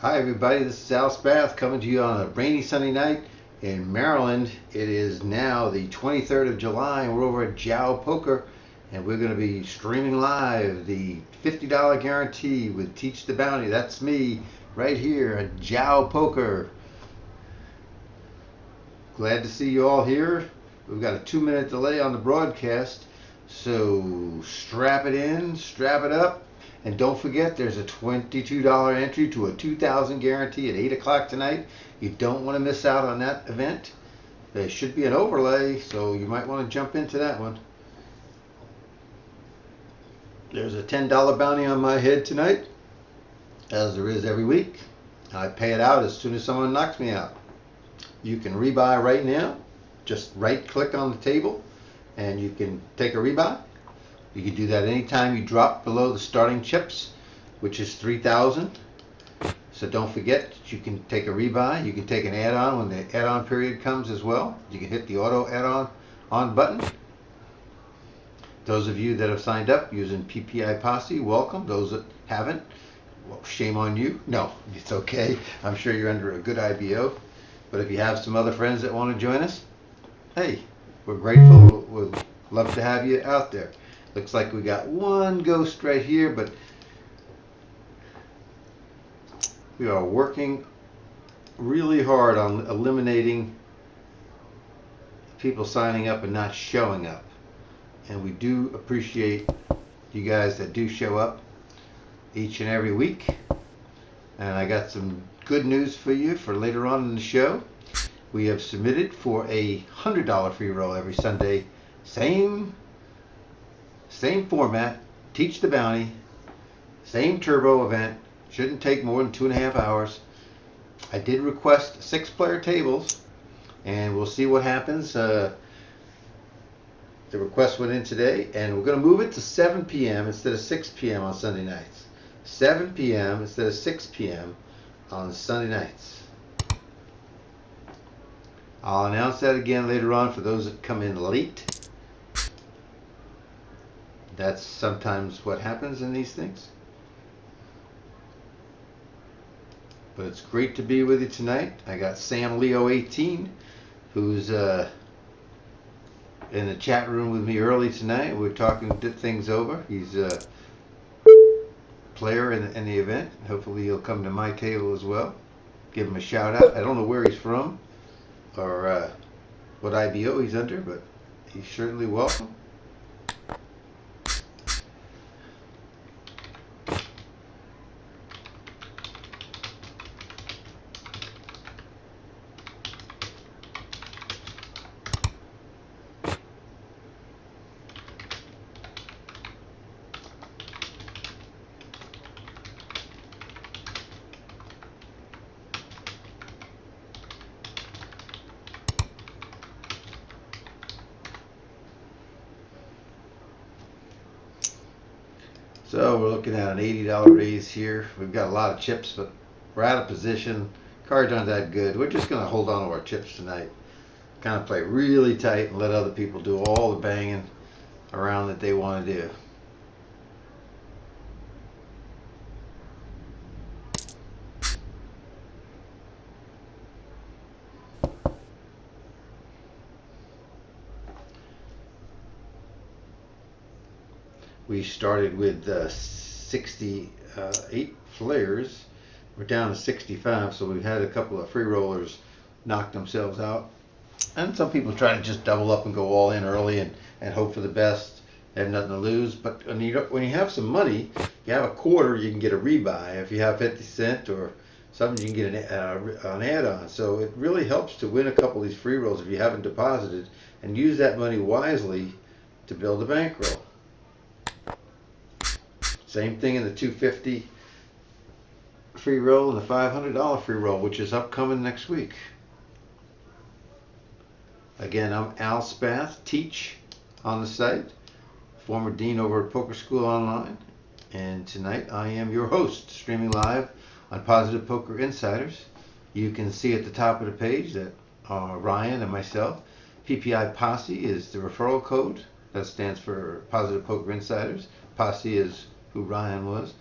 Hi everybody, this is Spath coming to you on a rainy Sunday night in Maryland. It is now the 23rd of July and we're over at JaoPoker and we're going to be streaming live the $50 guarantee with Teach the Bounty. That's me right here at JaoPoker. Glad to see you all here. We've got a 2-minute delay on the broadcast, so strap it in, strap it up. And don't forget, there's a $22 entry to a $2,000 guarantee at 8 o'clock tonight. You don't want to miss out on that event. There should be an overlay, so you might want to jump into that one. There's a $10 bounty on my head tonight, as there is every week. I pay it out as soon as someone knocks me out. You can rebuy right now. Just right click on the table and you can take a rebuy. You can do that anytime you drop below the starting chips, which is 3,000. So don't forget, you can take a rebuy. You can take an add-on when the add-on period comes as well. You can hit the auto add-on button. Those of you that have signed up using PPI Posse, welcome. Those that haven't, well, shame on you. No, it's okay. I'm sure you're under a good IBO. But if you have some other friends that want to join us, hey, we're grateful. We'd love to have you out there. Looks like we got one ghost right here, but we are working really hard on eliminating people signing up and not showing up. And we do appreciate you guys that do show up each and every week. And I got some good news for you for later on in the show. We have submitted for a $100 free roll every Sunday. Same format, Teach the Bounty, same turbo event, shouldn't take more than 2.5 hours. I did request 6-player tables, and we'll see what happens. The request went in today, and we're going to move it to 7 p.m. instead of 6 p.m. on Sunday nights. 7 p.m. instead of 6 p.m. on Sunday nights. I'll announce that again later on for those that come in late. That's sometimes what happens in these things. But it's great to be with you tonight. I got Sam Leo 18, who's in the chat room with me early tonight. We're talking things over. He's a player in the event. Hopefully he'll come to my table as well. Give him a shout out. I don't know where he's from or what IBO he's under, but he's certainly welcome. So we're looking at an $80 raise here. We've got a lot of chips, but we're out of position. Cards aren't that good. We're just going to hold on to our chips tonight. Kind of play really tight and let other people do all the banging around that they want to do. We started with 68 players. We're down to 65, so we've had a couple of free rollers knock themselves out. And some people try to just double up and go all in early and hope for the best. Have nothing to lose. But when you have some money, you have a quarter, you can get a rebuy. If you have 50 cents or something, you can get an add-on. So it really helps to win a couple of these free rolls if you haven't deposited and use that money wisely to build a bankroll. Same thing in the $250 free roll and the $500 free roll, which is upcoming next week. Again, I'm Al Spath, teach on the site, former dean over at Poker School Online, and tonight I am your host, streaming live on Positive Poker Insiders. You can see at the top of the page that Ryan and myself, PPI Posse is the referral code. That stands for Positive Poker Insiders. Posse is who Ryan was.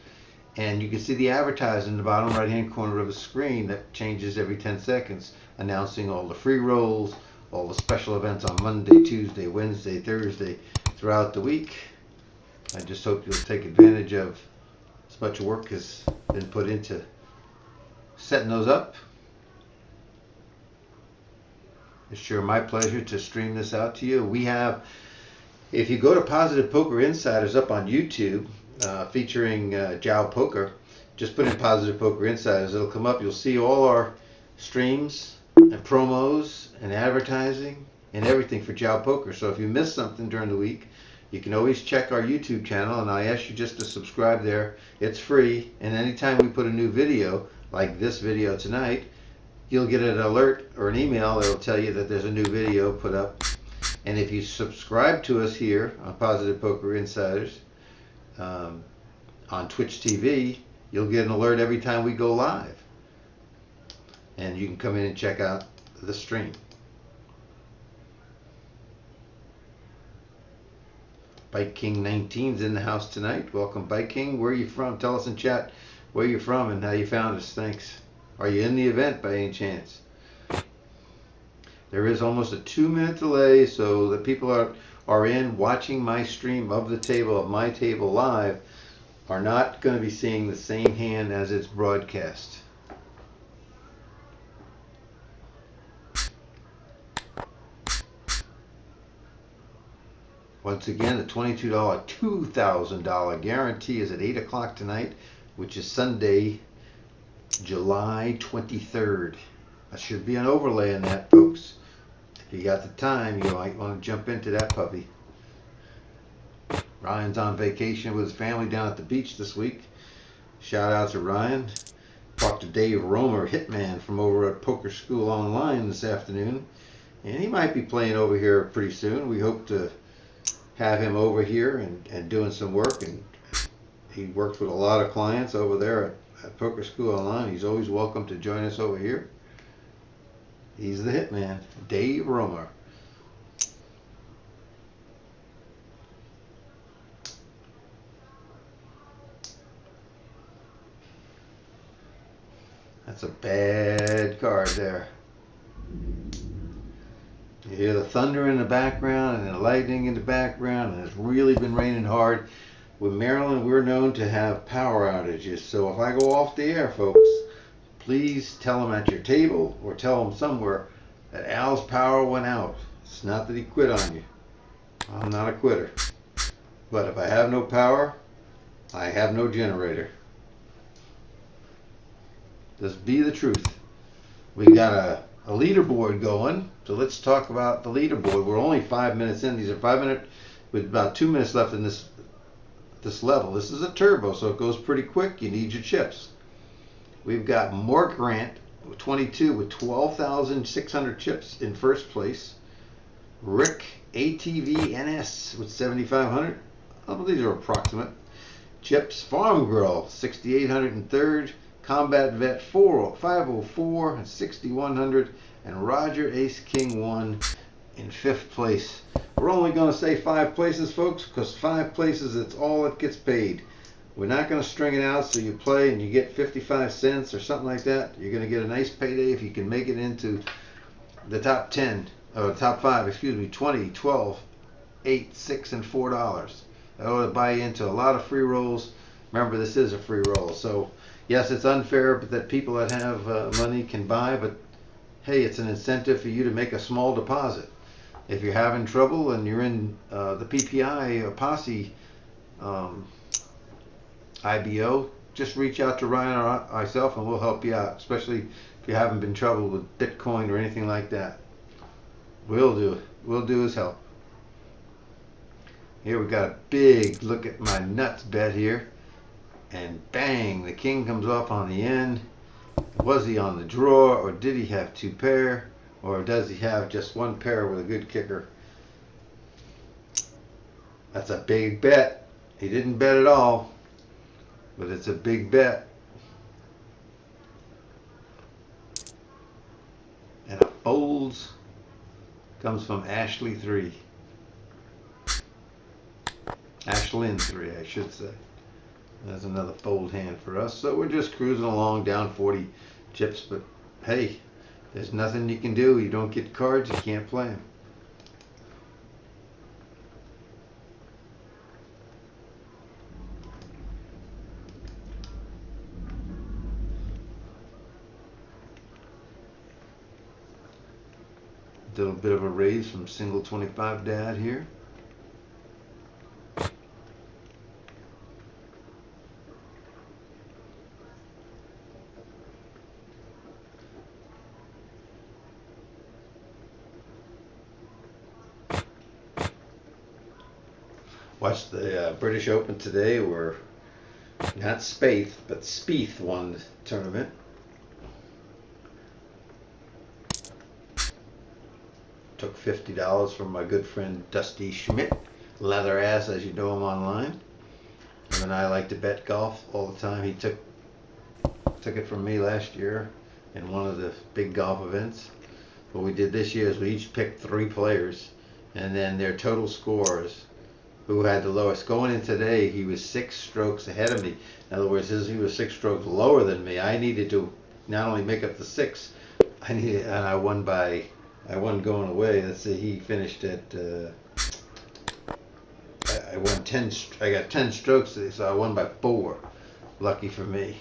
And you can see the advertising in the bottom right hand corner of the screen that changes every 10 seconds, announcing all the free rolls, all the special events on Monday, Tuesday, Wednesday, Thursday, throughout the week. I just hope you'll take advantage of as much work has been put into setting those up. It's sure my pleasure to stream this out to you. We have, if you go to Positive Poker Insiders up on YouTube, featuring JaoPoker, just put in Positive Poker Insiders, it'll come up. You'll see all our streams and promos and advertising and everything for JaoPoker. So if you miss something during the week, you can always check our YouTube channel, and I ask you just to subscribe there. It's free, and anytime we put a new video, like this video tonight, you'll get an alert or an email that'll tell you that there's a new video put up. And if you subscribe to us here on Positive Poker Insiders on Twitch TV, you'll get an alert every time we go live. And you can come in and check out the stream. Bike King 19's in the house tonight. Welcome, Bike King. Where are you from? Tell us in chat where you're from and how you found us. Thanks. Are you in the event by any chance? There is almost a 2-minute delay, so the people are in watching my stream of the table, of my table live, are not going to be seeing the same hand as it's broadcast. Once again, the $22, $2,000 guarantee is at 8 o'clock tonight, which is Sunday, July 23rd. That should be an overlay in that, folks. If you got the time, you might want to jump into that puppy. Ryan's on vacation with his family down at the beach this week. Shout out to Ryan. Talked to Dave Romer, Hitman, from over at Poker School Online this afternoon. And he might be playing over here pretty soon. We hope to have him over here and doing some work. And he works with a lot of clients over there at Poker School Online. He's always welcome to join us over here. He's the Hitman, Dave Romer. That's a bad card there. You hear the thunder in the background and the lightning in the background, and it's really been raining hard. With Maryland, we're known to have power outages. So if I go off the air, folks, please tell them at your table or tell them somewhere that Al's power went out. It's not that he quit on you. I'm not a quitter. But if I have no power, I have no generator. Just be the truth. We got a leaderboard going, so let's talk about the leaderboard. We're only 5 minutes in. These are 5 minutes with about 2 minutes left in this level. This is a turbo, so it goes pretty quick. You need your chips. We've got Mark Grant, 22, with 12,600 chips in first place. Rick ATV NS with 7,500. Oh, these are approximate chips. Farm Girl, 6,800 in third. Combat Vet 504 and 6,100. And Roger Ace King 1 in fifth place. We're only going to say 5 places, folks, because 5 places, it's all that gets paid. We're not going to string it out so you play and you get 55 cents or something like that. You're going to get a nice payday if you can make it into the top 10, or top 5, excuse me, 20, 12, 8, 6, and $4. That ought to buy you into a lot of free rolls. Remember, this is a free roll. So, yes, it's unfair but that people that have money can buy, but hey, it's an incentive for you to make a small deposit. If you're having trouble and you're in the PPI or Posse IBO, just reach out to Ryan or myself and we'll help you out, especially if you haven't been troubled with Bitcoin or anything like that. We'll do it. We'll do is help. Here we got a big look at my nuts bet here. And bang, the king comes off on the end. Was he on the draw, or did he have 2 pair? Or does he have just 1 pair with a good kicker? That's a big bet. He didn't bet at all, but it's a big bet. And a folds comes from Ashley 3. Ashlyn 3, I should say. That's another fold hand for us. So we're just cruising along down 40 chips, but hey, there's nothing you can do. You don't get cards, you can't play them. Little bit of a raise from single 25 dad here. Watched the British Open today, where not Spath, but Spieth won the tournament. Took $50 from my good friend Dusty Schmidt, leather ass as you know him online. Him and I like to bet golf all the time. He took it from me last year in one of the big golf events. What we did this year is we each picked 3 players, and then their total scores, who had the lowest. Going in today, he was 6 strokes ahead of me. In other words, he was 6 strokes lower than me. I needed to not only make up the 6, and I won going away. Let's see, he finished at, I won 10, I got 10 strokes, so I won by 4. Lucky for me.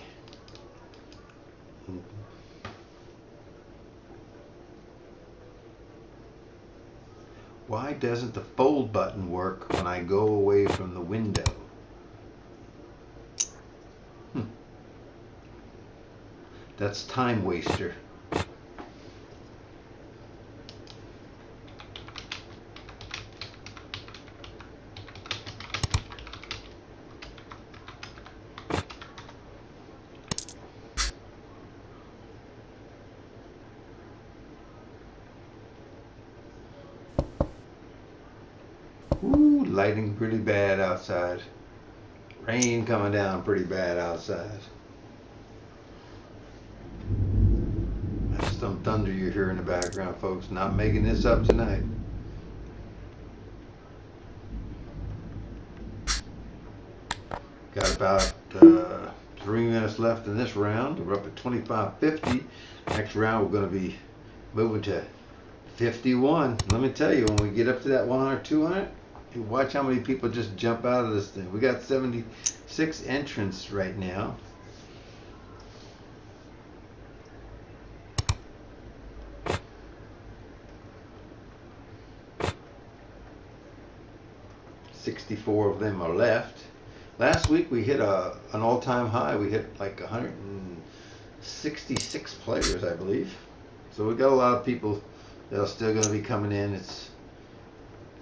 Why doesn't the fold button work when I go away from the window? That's time waster. Ooh, lighting pretty bad outside. Rain coming down pretty bad outside. That's some thunder you hear in the background, folks. Not making this up tonight. Got about 3 minutes left in this round. We're up at 25.50. Next round we're going to be moving to 51. Let me tell you, when we get up to that 100, 200, you watch how many people just jump out of this thing. We got 76 entrants right now. $64 of them are left. Last week we hit an all-time high. We hit like 166 players, I believe. So we got a lot of people that are still going to be coming in. It's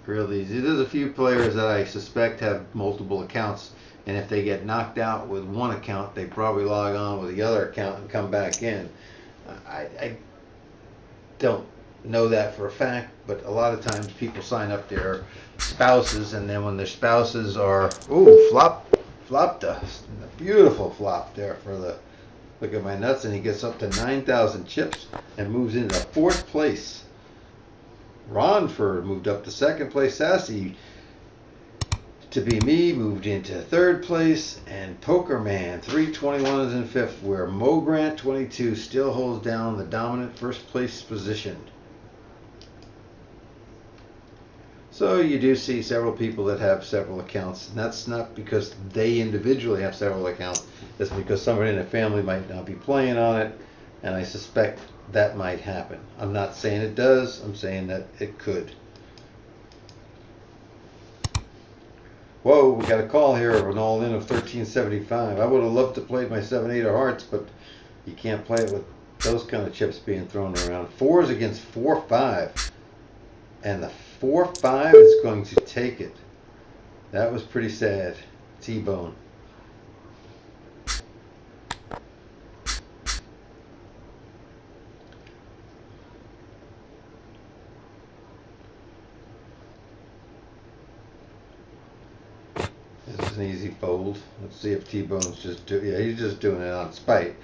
real easy. There's a few players that I suspect have multiple accounts, and if they get knocked out with one account, they probably log on with the other account and come back in. I don't know that for a fact, but a lot of times people sign up their spouses, and then when their spouses are, flopped a beautiful flop there for the, look at my nuts, and he gets up to 9,000 chips and moves into 4th place. Ronford moved up to 2nd place. Sassy, to be me, moved into 3rd place, and Pokerman 321 is in 5th, where Mo Grant 22 still holds down the dominant 1st place position. So you do see several people that have several accounts, and that's not because they individually have several accounts. It's because somebody in their family might not be playing on it, and I suspect that might happen. I'm not saying it does, I'm saying that it could. Whoa, we got a call here of an all-in of 1375. I would have loved to play my 7-8 of hearts, but you can't play it with those kind of chips being thrown around. 4s against 4-5, and the 4-5 is going to take it. That was pretty sad. T-bone. This is an easy fold. Let's see if T-bone's just he's just doing it on spite.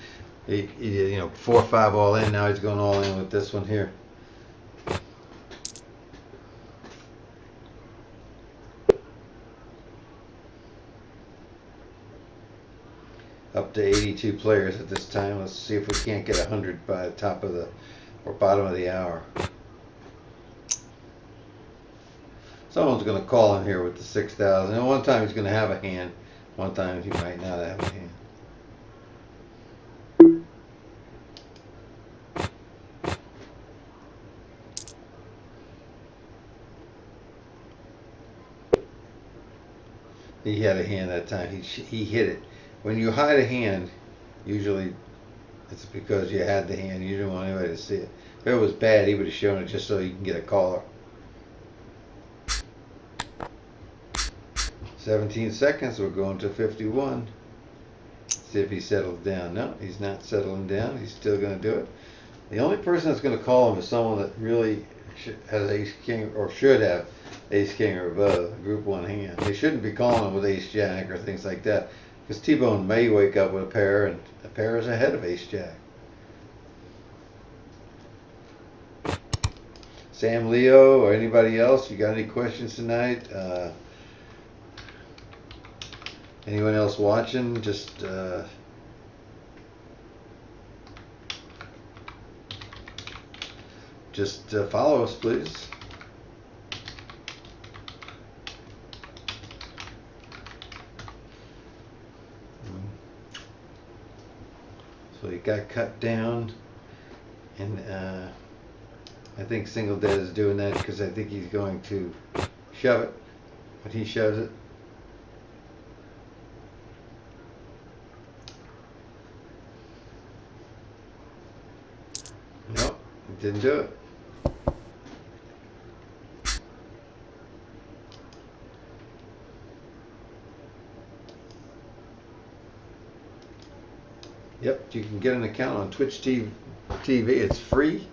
He 4-5 all in. Now he's going all in with this one here. Up to 82 players at this time. Let's see if we can't get 100 by the top of the or bottom of the hour. Someone's going to call in here with the 6,000. And one time he's going to have a hand. One time he might not have a hand. He had a hand that time. He hit it. When you hide a hand, usually it's because you had the hand. You didn't want anybody to see it. If it was bad, he would have shown it just so you can get a caller. 17 seconds. We're going to 51. See if he settles down. No, he's not settling down. He's still going to do it. The only person that's going to call him is someone that really has ace king or should have ace king or above, group one hand. They shouldn't be calling him with ace jack or things like that, because T-Bone may wake up with a pair, and a pair is ahead of ace jack. Sam Leo or anybody else, you got any questions tonight? Anyone else watching? Just follow us, please. So he got cut down, and I think Single Dead is doing that because I think he's going to shove it, but he shoves it. Nope, he didn't do it. Yep, you can get an account on Twitch TV. It's free.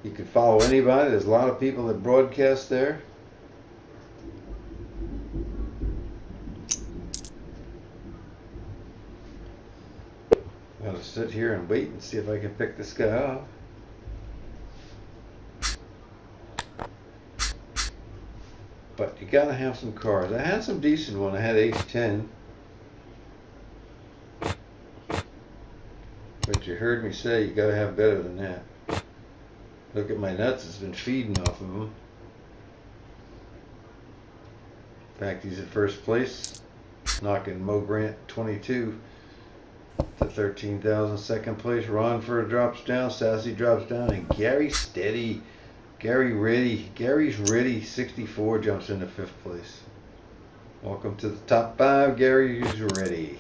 You can follow anybody. There's a lot of people that broadcast there. I'm going to sit here and wait and see if I can pick this guy off. But you got to have some cards. I had some decent one. I had ace 10. But you heard me say you got to have better than that. Look at my nuts, it's been feeding off of them. In fact, he's at first place, knocking Mo Grant 22 to 13,000. Second place, Ron Fur drops down, Sassy drops down, and Gary Steady, Gary's ready, 64 jumps into fifth place. Welcome to the top 5, Gary's ready.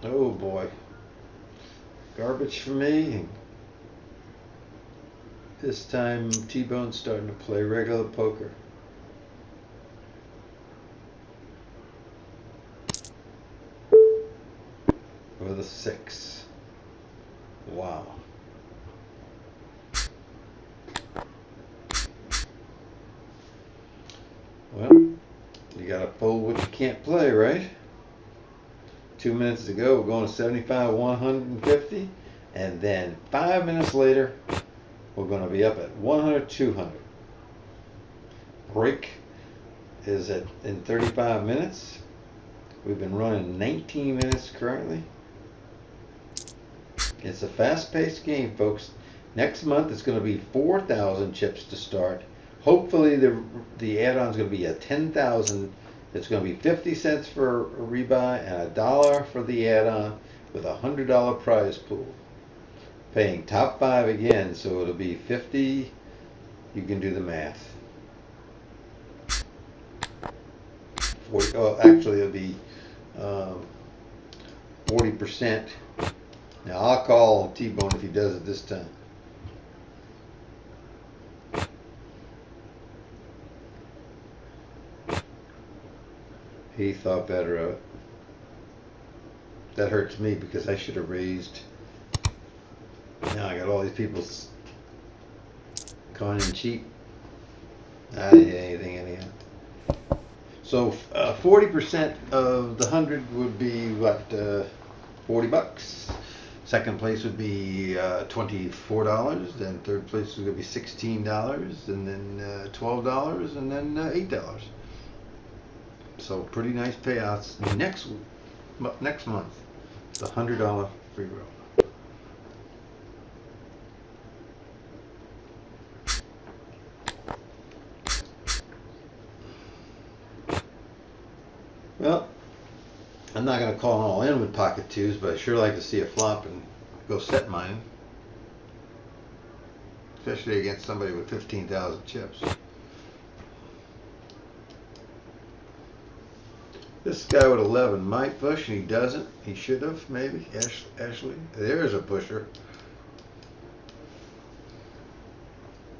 Oh boy. Garbage for me. This time T-Bone's starting to play regular poker. With a 6. Wow. Well, you gotta fold what you can't play, right? 2 minutes to go, we're going to 75, 150, and then 5 minutes later, we're going to be up at 100, 200. Break is in 35 minutes. We've been running 19 minutes currently. It's a fast-paced game, folks. Next month it's going to be 4,000 chips to start. Hopefully the add-on is going to be a 10,000. It's going to be 50 cents for a rebuy and $1 for the add-on with a $100 prize pool. Paying top 5 again, so it'll be 50. You can do the math. 40, oh, actually it'll be 40%. Now I'll call T-Bone if he does it this time. He thought better of it. That hurts me because I should have raised. Now I got all these people calling in cheap. I didn't hit anything anyhow. So 40% of the 100 would be what, $40. Second place would be $24. Then third place would be $16, and then $12, and then $8. So pretty nice payouts next month. the $100 free roll. Well, I'm not going to call it all in with pocket twos, but I sure like to see a flop and go set mine. Especially against somebody with 15,000 chips. This guy with 11 might push, and he doesn't. He should have, maybe. Ashley. There's a pusher.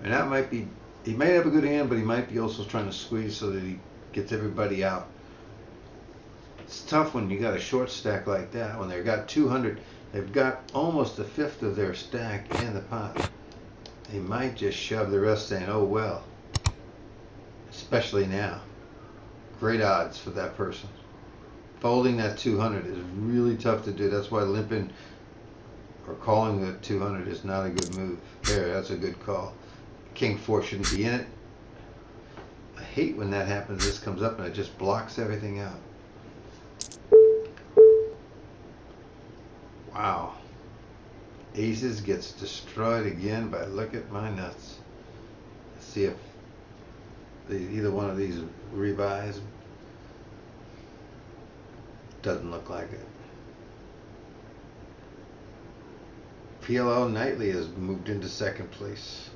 And that might be, he may have a good hand, but he might be also trying to squeeze so that he gets everybody out. It's tough when you got a short stack like that. When they've got 200, they've got almost a fifth of their stack in the pot. They might just shove the rest saying, oh well. Especially now. Great odds for that person. Folding that 200 is really tough to do. That's why limping or calling the 200 is not a good move. There, that's a good call. King 4 shouldn't be in it. I hate when that happens. This comes up and it just blocks everything out. Wow. Aces gets destroyed again by look at my nuts. Let's see if either one of these revise. Doesn't look like it. PLO Knightley has moved into second place,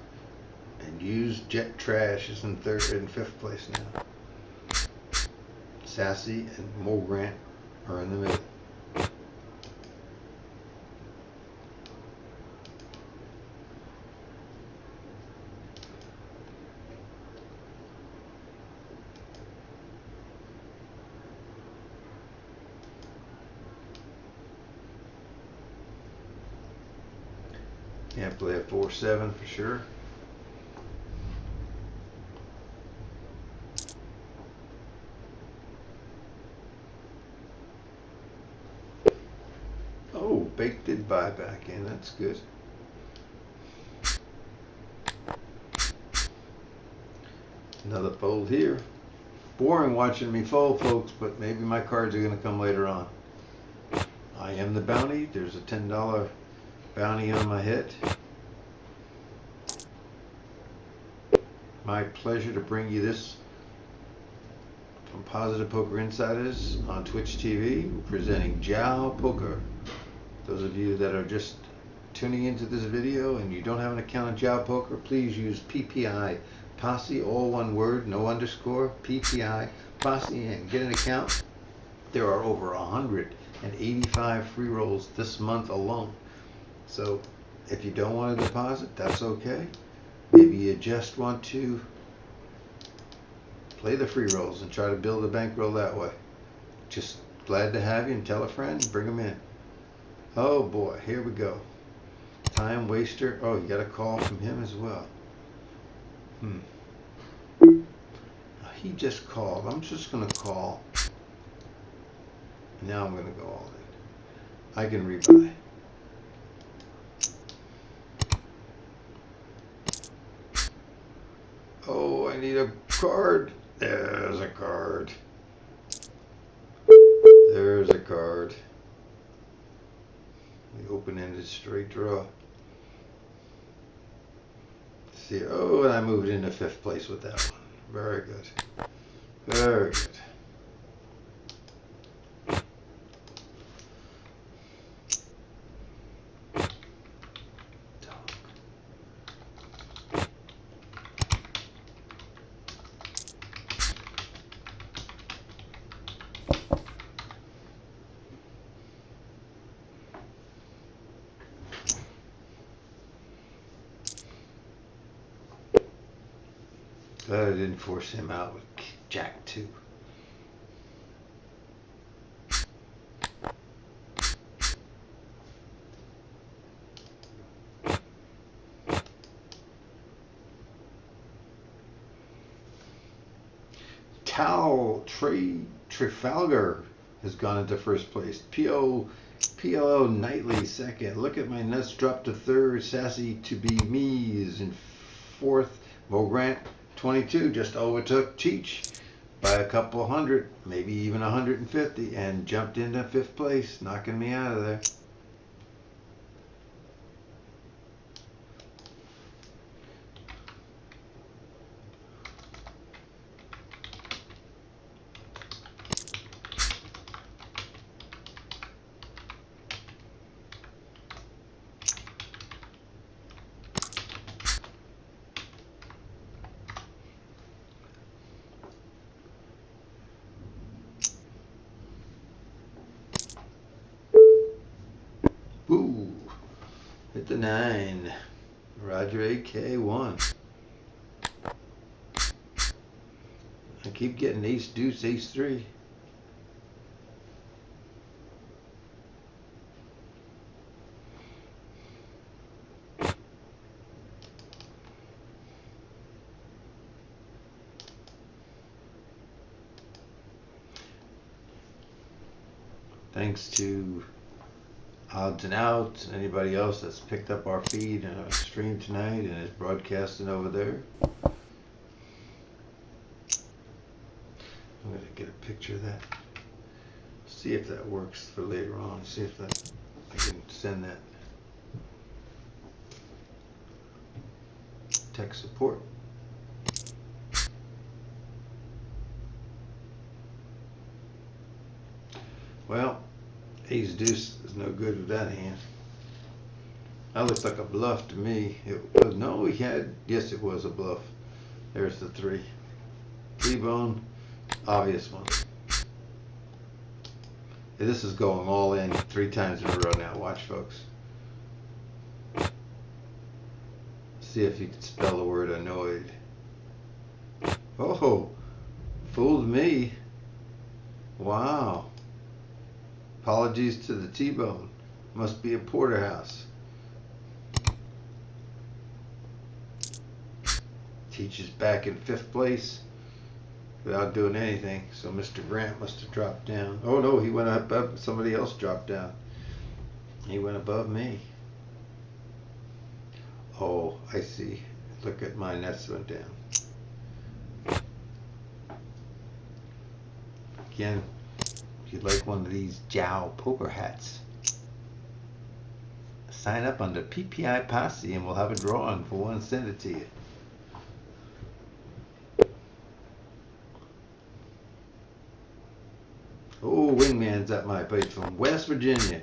and Used Jet Trash is in fifth place now. Sassy and Mo Grant are in the middle. Yeah, play a 4-7 for sure. Oh, Bake did buy back in. That's good. Another fold here. Boring watching me fold, folks, but maybe my cards are going to come later on. I am the bounty. There's a $10 bounty on my head. My pleasure to bring you this from Positive Poker Insiders on Twitch TV, presenting JaoPoker. Those of you that are just tuning into this video and you don't have an account on JaoPoker, please use PPI Posse, all one word, no underscore, PPI Posse, and get an account. There are over 185 free rolls this month alone. So if you don't want to deposit, that's okay. Maybe you just want to play the free rolls and try to build a bankroll that way. Just glad to have you, and tell a friend, bring them in. Oh boy, here we go. Time waster. Oh, you got a call from him as well. He just called. I'm just going to call. Now I'm going to go all in. I can rebuy. Oh, I need a card. There's a card. There's a card. The open-ended straight draw. Let's see. Oh, and I moved into fifth place with that one. Very good. Very good. Glad I didn't force him out with Jack 2. Trafalgar has gone into first place. PLO Knightley second. Look at my nuts, dropped to third. Sassy to be me is in fourth. Mo Grant 22 just overtook Cheech. by a couple hundred, maybe even 150, and jumped into 5th place, knocking me out of there. Ooh, hit the 9. Roger AK1. I keep getting ace deuce, ace 3. Thanks to Odds and Outs and anybody else that's picked up our feed and our stream tonight and is broadcasting over there. I'm going to get a picture of that. See if that works for later on. See if that I can send that. Tech support. Well, ace deuce is no good with that hand. That looks like a bluff to me. It was, no, he had, yes, it was a bluff. There's the 3. T-bone, obvious one. Yeah, this is going all in 3 times in a row now. Watch, folks. See if you can spell the word annoyed. Oh, fooled me. Wow. Apologies to the T-bone. Must be a porterhouse. Teacher's back in 5th place without doing anything. So Mr. Grant must have dropped down. Oh no, he went up. Somebody else dropped down. He went above me. Oh, I see. Look at mine. That's went down. Again, if you'd like one of these JaoPoker hats, sign up under PPI Posse and we'll have a drawing for one. Send it to you. Oh, Wingman's at my place from West Virginia.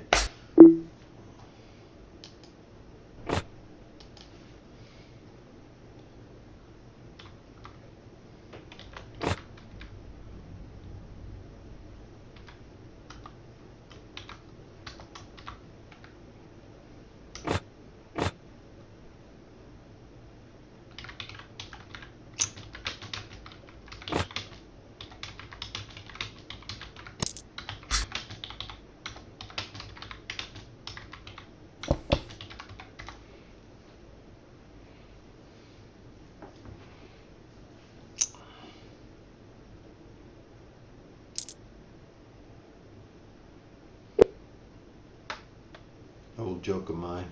Old joke of mine.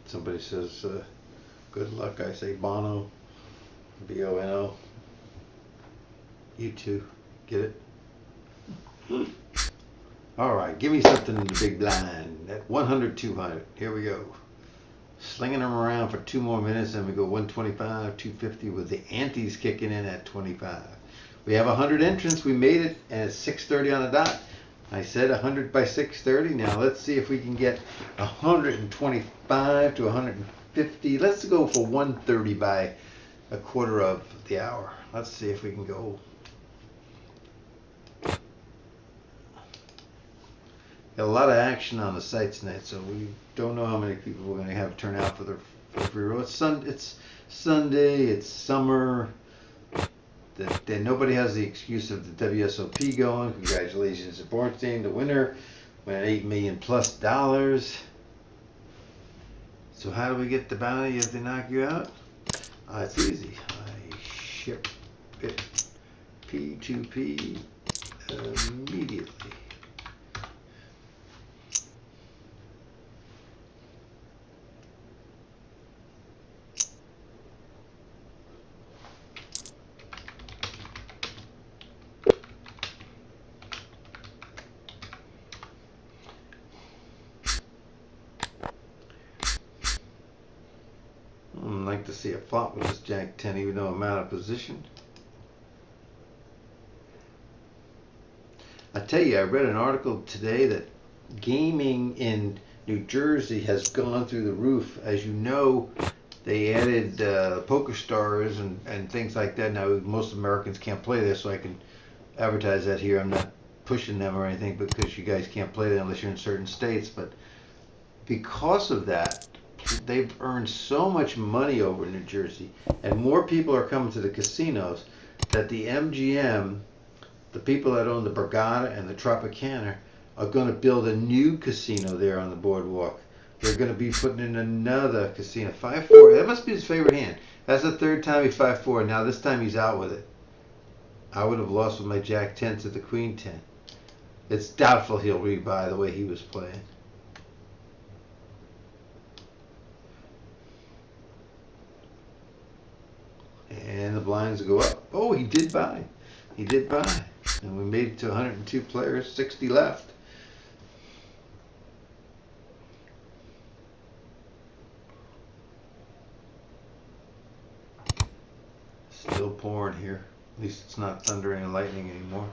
Somebody says, good luck. I say Bono. B-O-N-O. You too. Get it? All right. Give me something in the big blind. At 100, 200. Here we go. Slinging them around for 2 more minutes. Then we go 125, 250 with the antes kicking in at 25. We have 100 entrants. We made it. And it's 6:30 on the dot. I said 100 by 6:30. Now let's see if we can get 125 to 150. Let's go for 130 by a quarter of the hour. Let's see if we can go. Got a lot of action on the site tonight, so we don't know how many people we're going to have turn out for the free roll. It's Sunday. It's summer. Then nobody has the excuse of the WSOP going. Congratulations to Bornstein, the winner, went $8 million plus. So how do we get the bounty if they knock you out? It's easy. I ship it P2P immediately. to see a flop with this Jack 10, even though I'm out of position. I tell you, I read an article today that gaming in New Jersey has gone through the roof. As you know, they added Poker Stars and things like that. Now, most Americans can't play this, so I can advertise that here. I'm not pushing them or anything because you guys can't play that unless you're in certain states. But because of that, they've earned so much money over in New Jersey, and more people are coming to the casinos that the MGM, the people that own the Borgata and the Tropicana, are going to build a new casino there on the boardwalk. They're going to be putting in another casino. 5-4, that must be his favorite hand. That's the third time he 5-4. Now this time he's out with it. I would have lost with my Jack 10 to the Queen 10. It's doubtful he'll rebuy the way he was playing. And the blinds go up. Oh, he did buy. He did buy. And we made it to 102 players, 60 left. Still pouring here. At least it's not thundering and lightning anymore.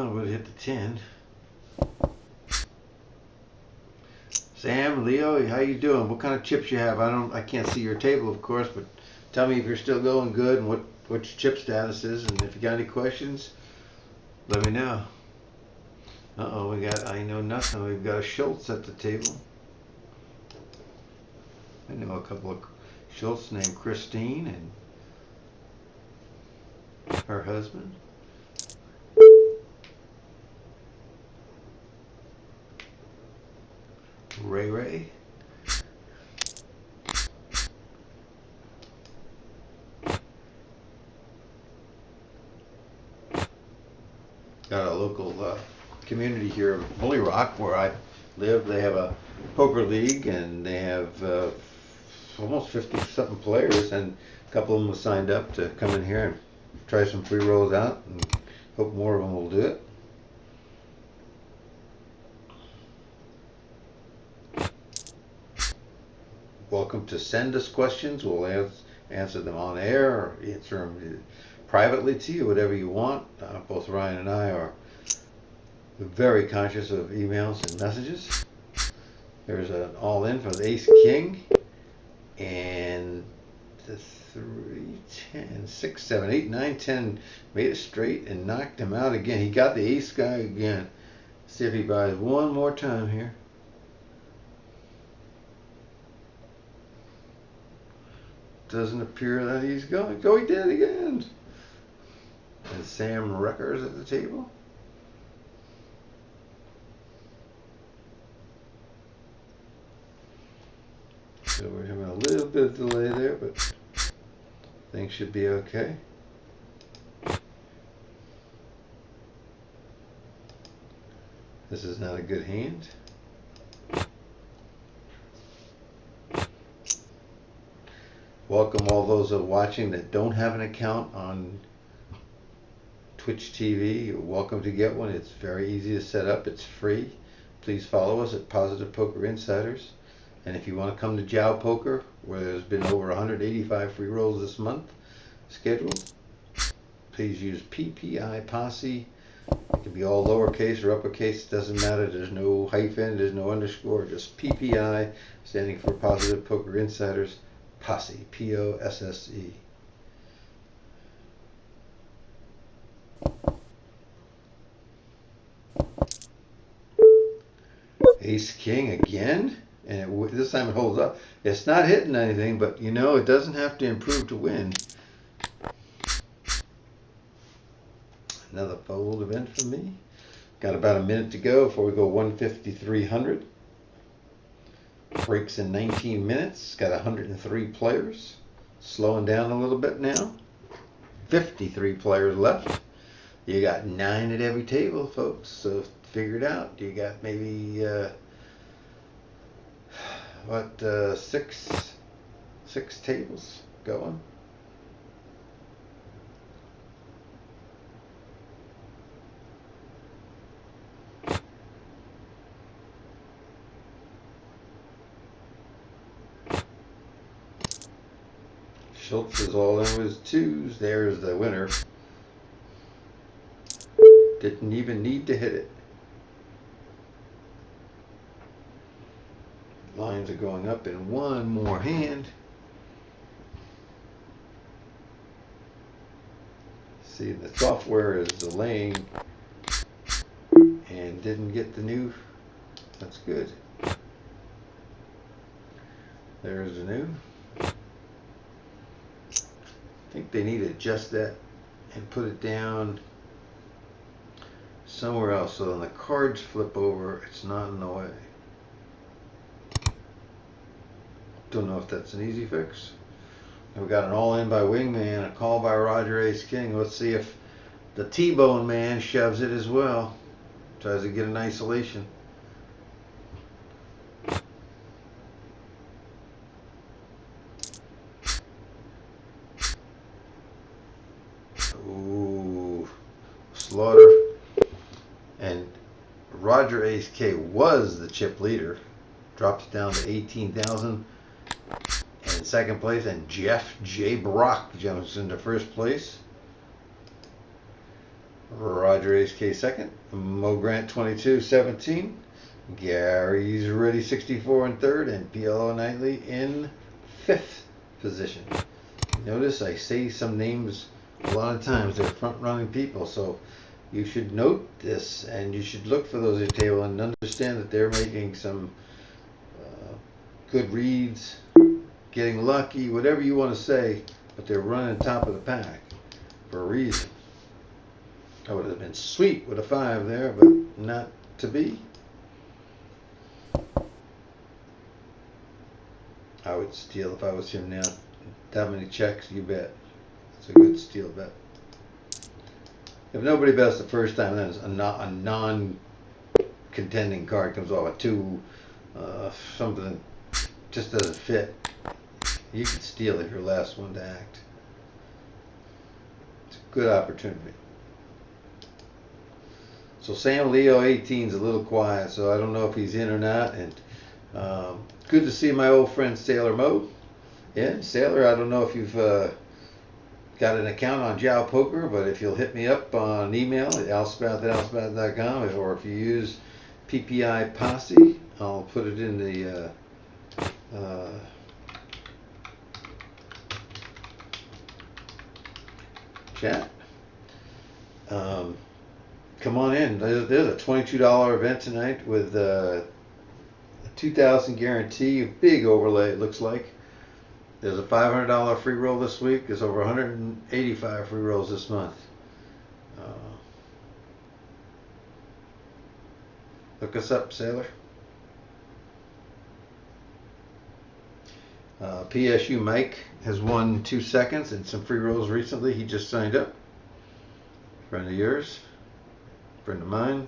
Would hit the 10. Sam, Leo, how you doing? What kind of chips you have? I can't see your table, of course, but tell me if you're still going good and what your chip status is, and if you got any questions, let me know. Uh-oh, we got I know nothing. We've got a Schultz at the table. I know a couple of Schultz named Christine and her husband. Ray. Got a local community here of Bully Rock where I live. They have a poker league and they have almost 50-something players, and a couple of them have signed up to come in here and try some free rolls out, and hope more of them will do it. Welcome to send us questions. We'll answer them on air or answer them privately to you, whatever you want. Both Ryan and I are very conscious of emails and messages. There's an all-in for the Ace King and the 3, 10, 6, 7, 8, 9, 10 made it straight and knocked him out again. He got the ace guy again. See if he buys one more time here. Doesn't appear that he's going. Oh, he did again. And Sam Recker's at the table. So we're having a little bit of delay there, but things should be okay. This is not a good hand. Welcome all those that are watching that don't have an account on Twitch TV. You're welcome to get one. It's very easy to set up. It's free. Please follow us at Positive Poker Insiders. And if you want to come to JaoPoker, where there's been over 185 free rolls this month scheduled, please use PPI Posse. It can be all lowercase or uppercase. It doesn't matter. There's no hyphen. There's no underscore. Just PPI, standing for Positive Poker Insiders. Posse, P-O-S-S-E. Ace King again, and this time it holds up. It's not hitting anything, but you know it doesn't have to improve to win. Another fold event for me. Got about a minute to go before we go 150, 300. Breaks in 19 minutes. Got 103 players. Slowing down a little bit now. 53 players left. You got 9 at every table, folks. So figure it out. You got maybe six tables going. Schultz is all in with 2s. There's the winner. Didn't even need to hit it. Lines are going up in one more hand. See, the software is delaying and didn't get the new. That's good. There's the new. I think they need to adjust that and put it down somewhere else so when the cards flip over, it's not in the way. Don't know if that's an easy fix. We got an all-in by Wingman, a call by Roger Ace King. Let's see if the T-Bone man shoves it as well. Tries to get an isolation. Ooh, slaughter. And Roger Ace K was the chip leader. Drops down to 18,000 in second place, and Jeff J. Brock jumps into first place. Roger Ace K second, Mo Grant 22-17, Gary's Ready 64 in third, and PLO Knightley in fifth position. Notice I say some names a lot of times, they're front running people, so you should note this and you should look for those at your table and understand that they're making some good reads, getting lucky, whatever you want to say, but they're running top of the pack for a reason. I would have been sweet with a 5 there, but not to be. I would steal if I was him now. That many checks, you bet. It's a good steal bet. If nobody bets the first time, then a non-contending card comes off a 2, something just doesn't fit. You can steal if you're the last one to act. It's a good opportunity. So Sam Leo 18 is a little quiet, so I don't know if he's in or not. And good to see my old friend Sailor Mo. Yeah, Sailor, I don't know if you've got an account on JaoPoker, but if you'll hit me up on email at alspath@alspath.com, or if you use PPI Posse, I'll put it in the chat. Come on in. There's a $22 event tonight with a 2,000 guarantee, a big overlay it looks like. There's a $500 free roll this week. There's over 185 free rolls this month. Look us up, Sailor. PSU Mike has won 2 seconds and some free rolls recently. He just signed up. Friend of yours. Friend of mine.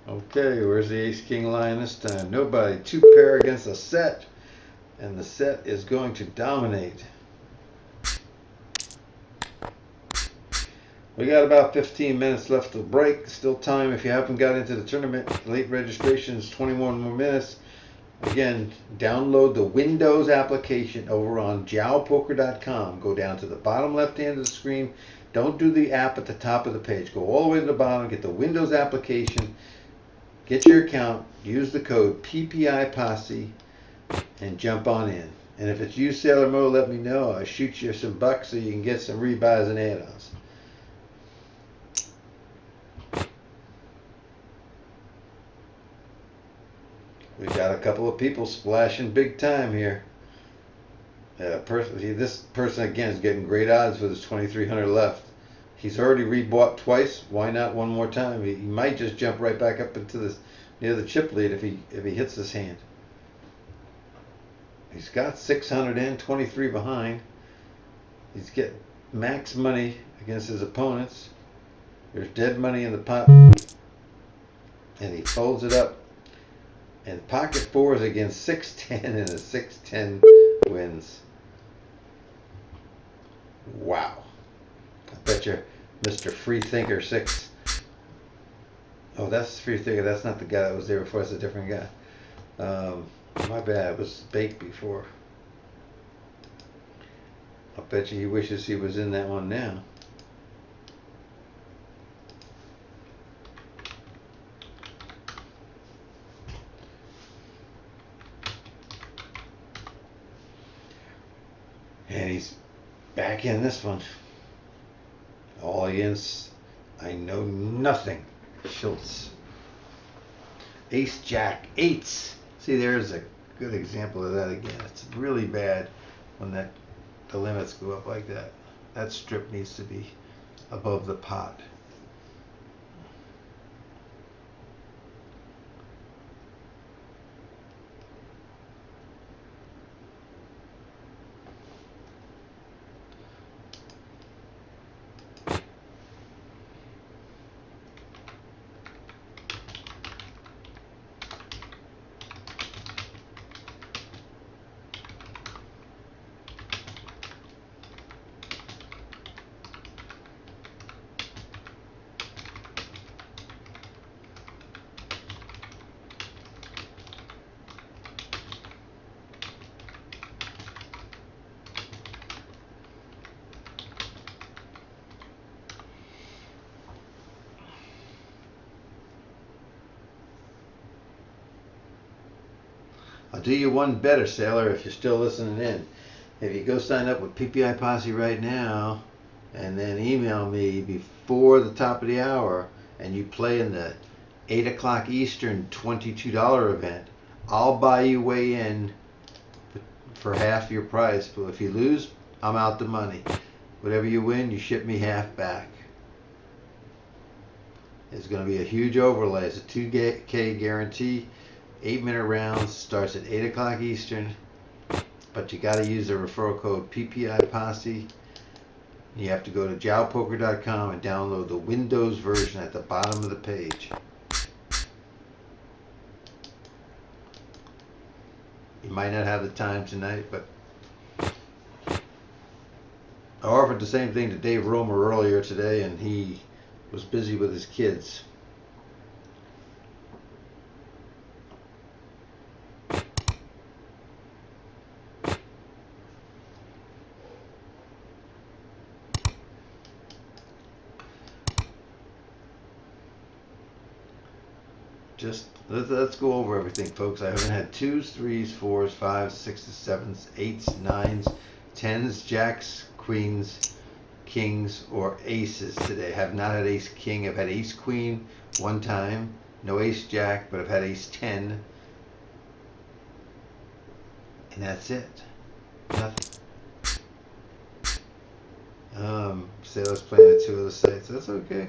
Okay, where's the Ace King line this time? Nobody. 2 pair against a set. And the set is going to dominate. We got about 15 minutes left to break. Still time if you haven't got into the tournament. Late registration is 21 more minutes. Again, download the Windows application over on JaoPoker.com. Go down to the bottom left hand of the screen. Don't do the app at the top of the page. Go all the way to the bottom. Get the Windows application. Get your account. Use the code PPI Posse and jump on in. And if it's you, Sailor Mo, let me know. I'll shoot you some bucks so you can get some rebuys and add-ons. We got a couple of people splashing big time here. This person again is getting great odds with his 2,300 left. He's already rebought twice. Why not one more time? He might just jump right back up into this near the chip lead if he hits this hand. He's got 600 in, 23 behind. He's getting max money against his opponents. There's dead money in the pot, and he folds it up. And pocket fours against 610, and a 610 wins. Wow. I bet you Mr. Free Thinker 6. Oh, that's Free Thinker. That's not the guy that was there before. It's a different guy. My bad. It was baked before. I bet you he wishes he was in that one now. And he's back in this one. All against I know nothing. Schultz. Ace, Jack, eights. See, there's a good example of that again. It's really bad when the limits go up like that. That strip needs to be above the pot. I'll do you one better, Sailor, if you're still listening in. If you go sign up with PPI Posse right now and then email me before the top of the hour and you play in the 8 o'clock Eastern $22 event, I'll buy you way in for half your price. But if you lose, I'm out the money. Whatever you win, you ship me half back. It's going to be a huge overlay. It's a 2K guarantee. 8-minute rounds, starts at 8 o'clock Eastern, but you got to use the referral code PPI Posse. You have to go to JaoPoker.com and download the Windows version at the bottom of the page. You might not have the time tonight, but I offered the same thing to Dave Romer earlier today, and he was busy with his kids. Just let's go over everything, folks. I haven't had 2s, 3s, 4s, 5s, 6s, 7s, 8s, 9s, 10s, jacks, queens, kings, or aces today. Have not had ace king. I've had ace queen one time. No ace jack, but I've had ace 10. And that's it. Nothing. Sailor's playing at 2 of the sites. That's okay.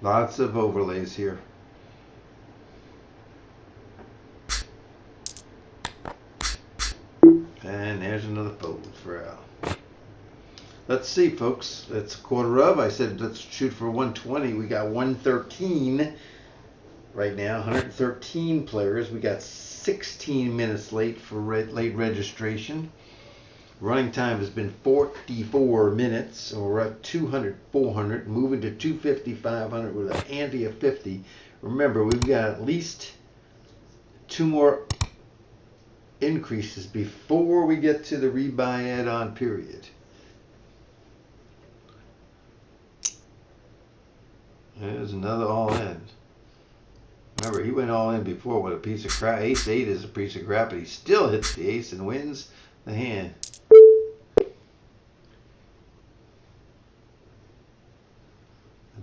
Lots of overlays here. And there's another fold for Al. Let's see, folks. It's a quarter of. I said let's shoot for 120. We got 113 right now. 113 players. We got 16 minutes late for late registration. Running time has been 44 minutes, so we're at 200, 400, moving to 250, 500 with an ante of 50. Remember, we've got at least 2 more increases before we get to the rebuy add-on period. There's another all-in. Remember, he went all in before with a piece of crap. Ace 8 is a piece of crap, but he still hits the ace and wins the hand.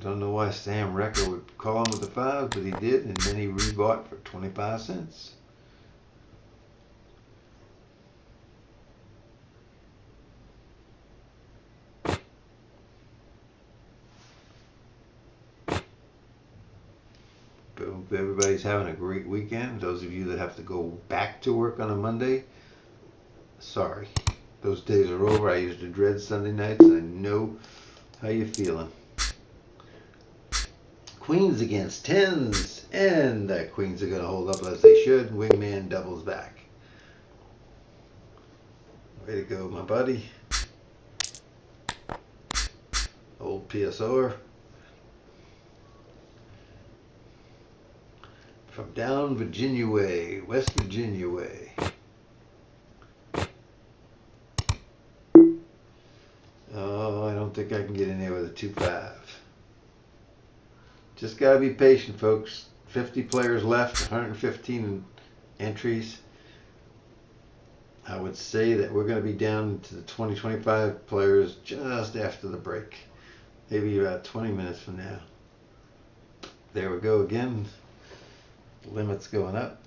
I don't know why Sam Recker would call him with the 5s, but he did, and then he rebought for 25 cents. Hope everybody's having a great weekend. Those of you that have to go back to work on a Monday, sorry. Those days are over. I used to dread Sunday nights, and I know how you're feeling. Queens against tens, and the queens are going to hold up as they should. Wingman doubles back. Way to go, my buddy. Old PSOer. From down Virginia way, West Virginia way. Oh, I don't think I can get in there with a 2-5. Just got to be patient, folks. 50 players left, 115 entries. I would say that we're going to be down to the 20-25 players just after the break. Maybe about 20 minutes from now. There we go again. Limits going up.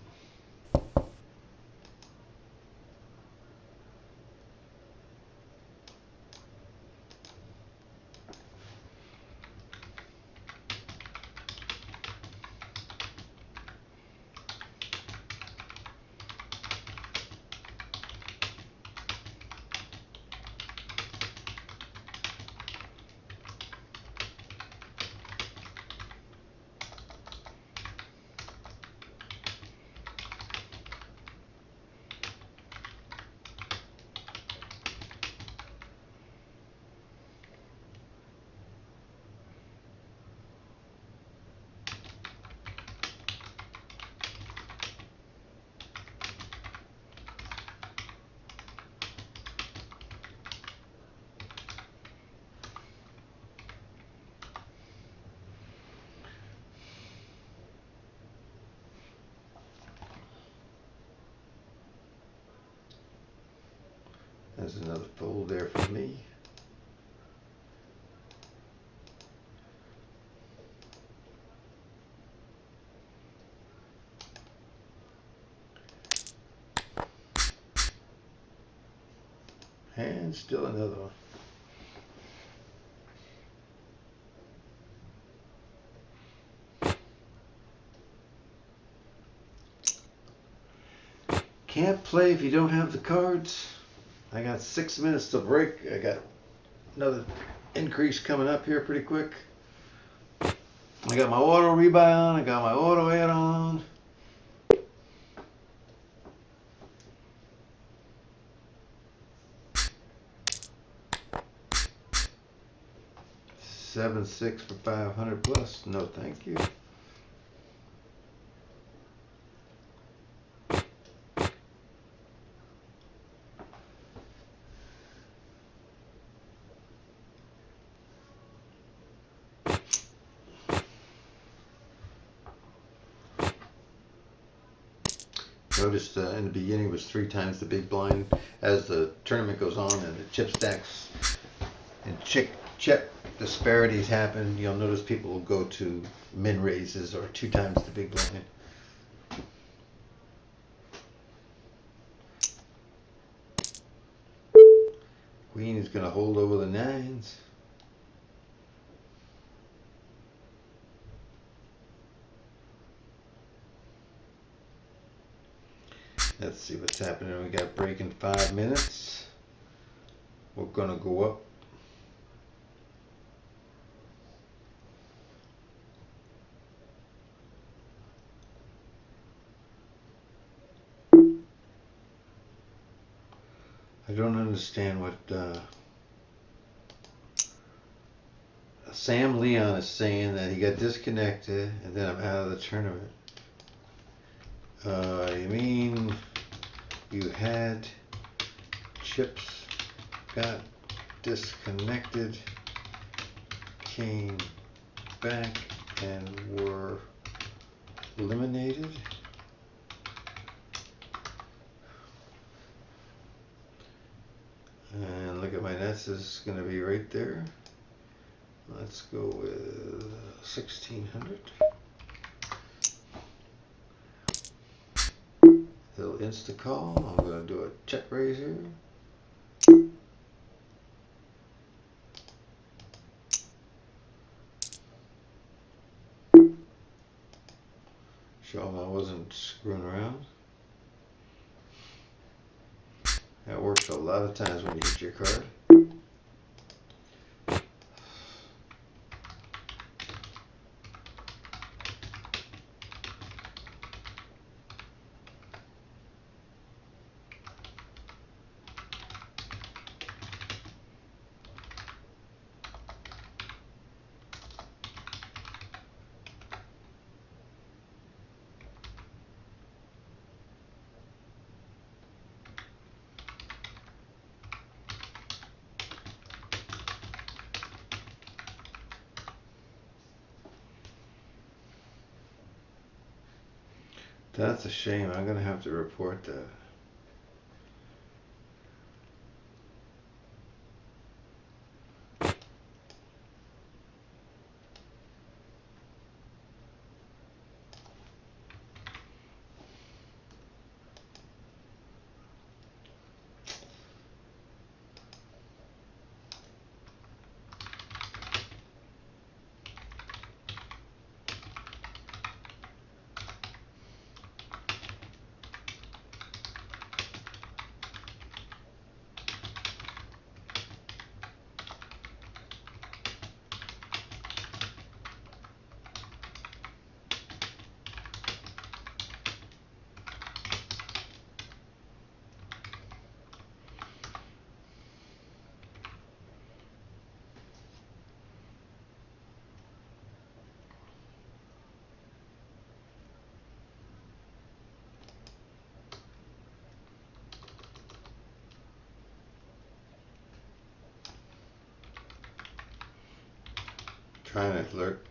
There's another fold there for me. And still another one. Can't play if you don't have the cards. I got 6 minutes to break. I got another increase coming up here pretty quick. I got my auto rebuy on. I got my auto add on. Seven, 6 for 500 plus. No, thank you. Noticed in the beginning it was 3 times the big blind. As the tournament goes on and the chip stacks and chip disparities happen, you'll notice people will go to min raises or 2 times the big blind. Queen is going to hold over the 9s. Let's see what's happening. We got break in 5 minutes. We're gonna go up. I don't understand what Sam Leon is saying, that he got disconnected and then I'm out of the tournament. You mean you had chips, got disconnected, came back and were eliminated? And look at my nets, is going to be right there. Let's go with 1600. He'll insta call. I'm going to do a check raise here. Show them I wasn't screwing around. That works a lot of times when you hit your card. That's a shame. I'm gonna have to report that. Trying to alert.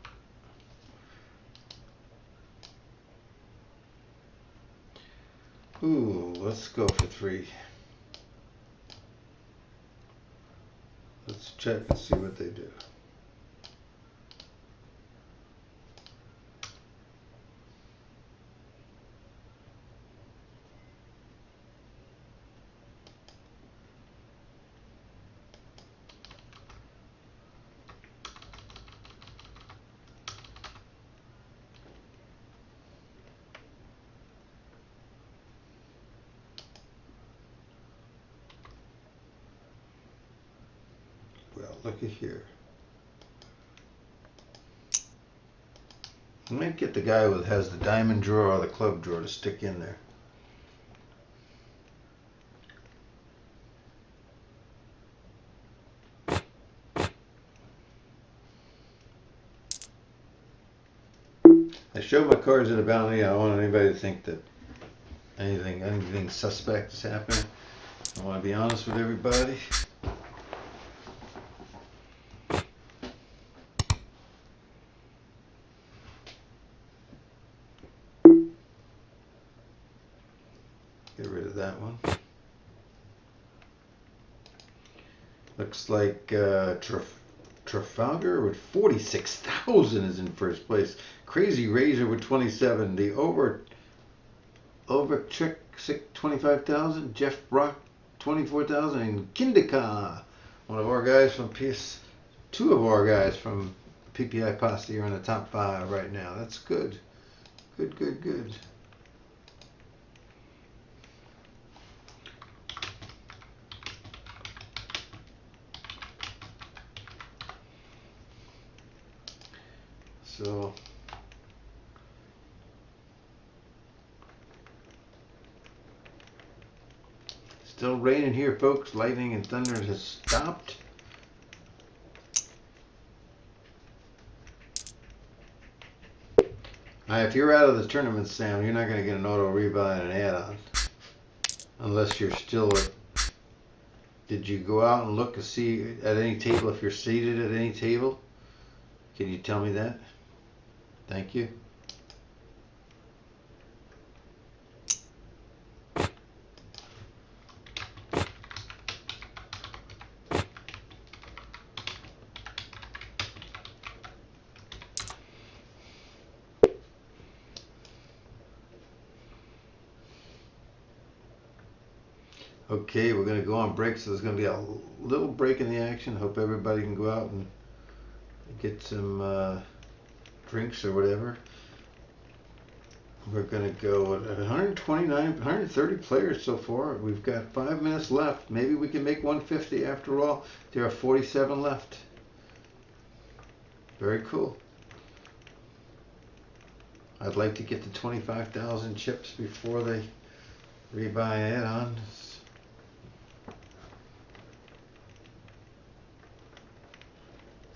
Ooh, let's go for 3. Let's check and see what they do. Well, looky here. I might get the guy who has the diamond drawer or the club drawer to stick in there. I showed my cards in a bounty. I don't want anybody to think that anything suspect is happening. I want to be honest with everybody. Get rid of that one. Looks like Trafalgar with 46,000 is in first place. Crazy Razor with 27. The over trick 25,000. Jeff Brock 24,000. And Kindika, one of our guys from PS, 2 of our guys from PPI Posse are in the top 5 right now. That's good. Good. So still raining here, folks. Lightning and thunder has stopped. If you're out of the tournament, Sam, you're not going to get an auto rebuy and an add-on. Unless you're still... Did you go out and look to see at any table if you're seated at any table? Can you tell me that? Thank you. Okay, we're going to go on break, so there's going to be a little break in the action. Hope everybody can go out and get some drinks or whatever. We're going to go at 129, 130 players so far. We've got 5 minutes left. Maybe we can make 150 after all. There are 47 left. Very cool. I'd like to get to 25,000 chips before they rebuy add-ons.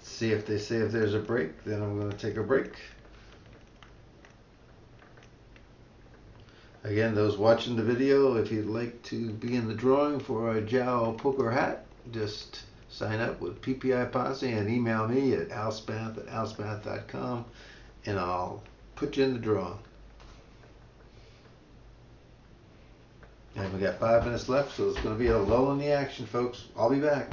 See if they say if there's a break, then I'm going to take a break. Again, those watching the video, if you'd like to be in the drawing for a JaoPoker hat, just sign up with PPI Posse and email me at alspath@alspath.com and I'll put you in the drawing. And we got 5 minutes left, so it's going to be a lull in the action, folks. I'll be back.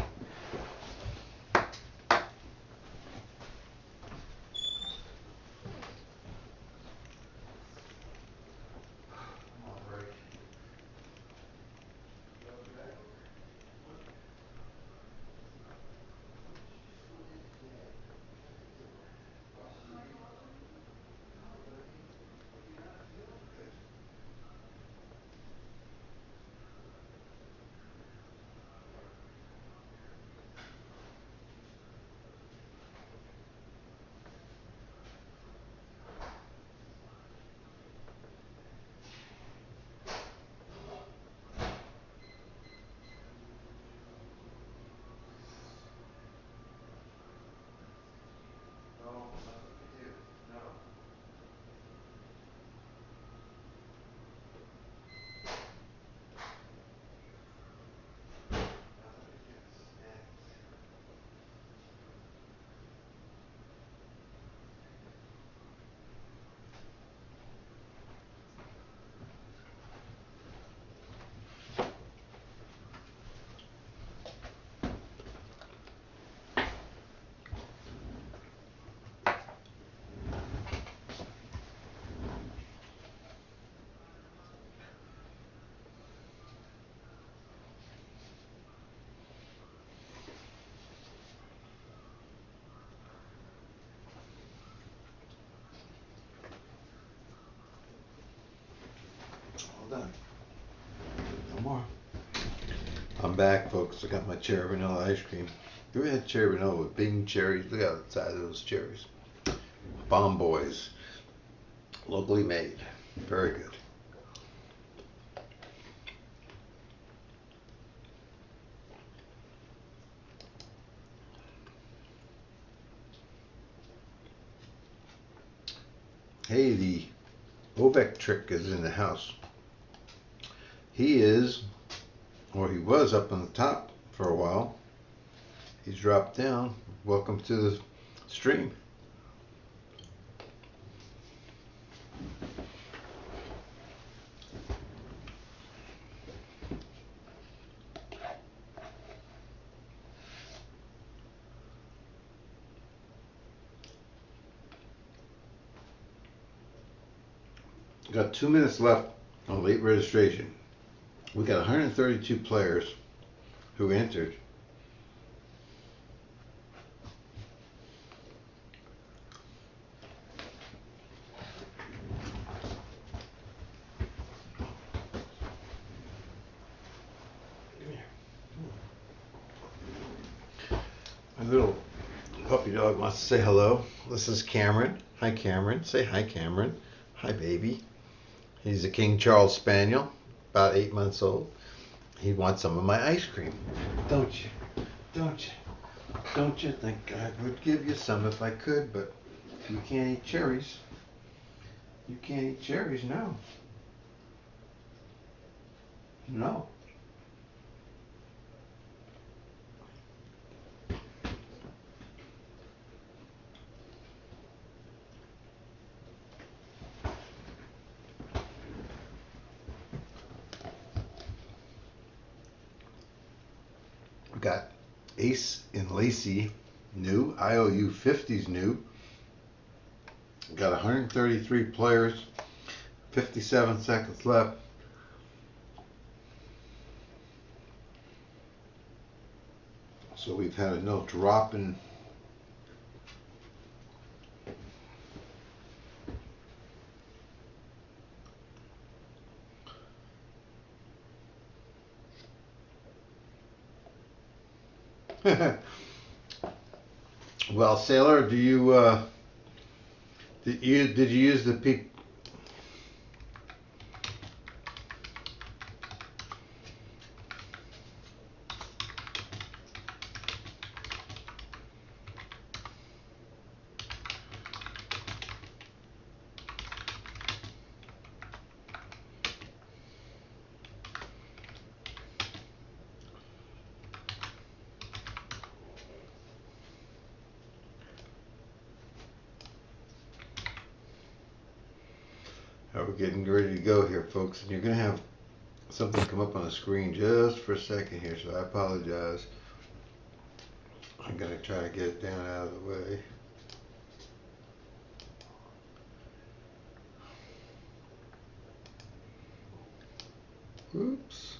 Done. No more. I'm back, folks. I got my cherry vanilla ice cream. You ever had cherry vanilla with Bing cherries? Look at the size of those cherries. Bomb Boys. Locally made. Very good. Hey, the Ovek trick is in the house. He is, or he was up on the top for a while. He's dropped down. Welcome to the stream. Got 2 minutes left on late registration. We got 132 players who entered. My little puppy dog wants to say hello. This is Cameron. Hi, Cameron. Say hi, Cameron. Hi, baby. He's a King Charles Spaniel, about 8 months old. He wants some of my ice cream. Don't you? Don't you? Don't you think I would give you some if I could, but you can't eat cherries. You can't eat cherries, no. No. Got Ace and Lacey new, IOU 50s new. Got 133 players, 57 seconds left. So we've had a no drop in Well, Sailor, do you did you use the peak? We're getting ready to go here, folks, and you're gonna have something come up on the screen just for a second here, so I apologize. I'm gonna try to get it down out of the way. Oops.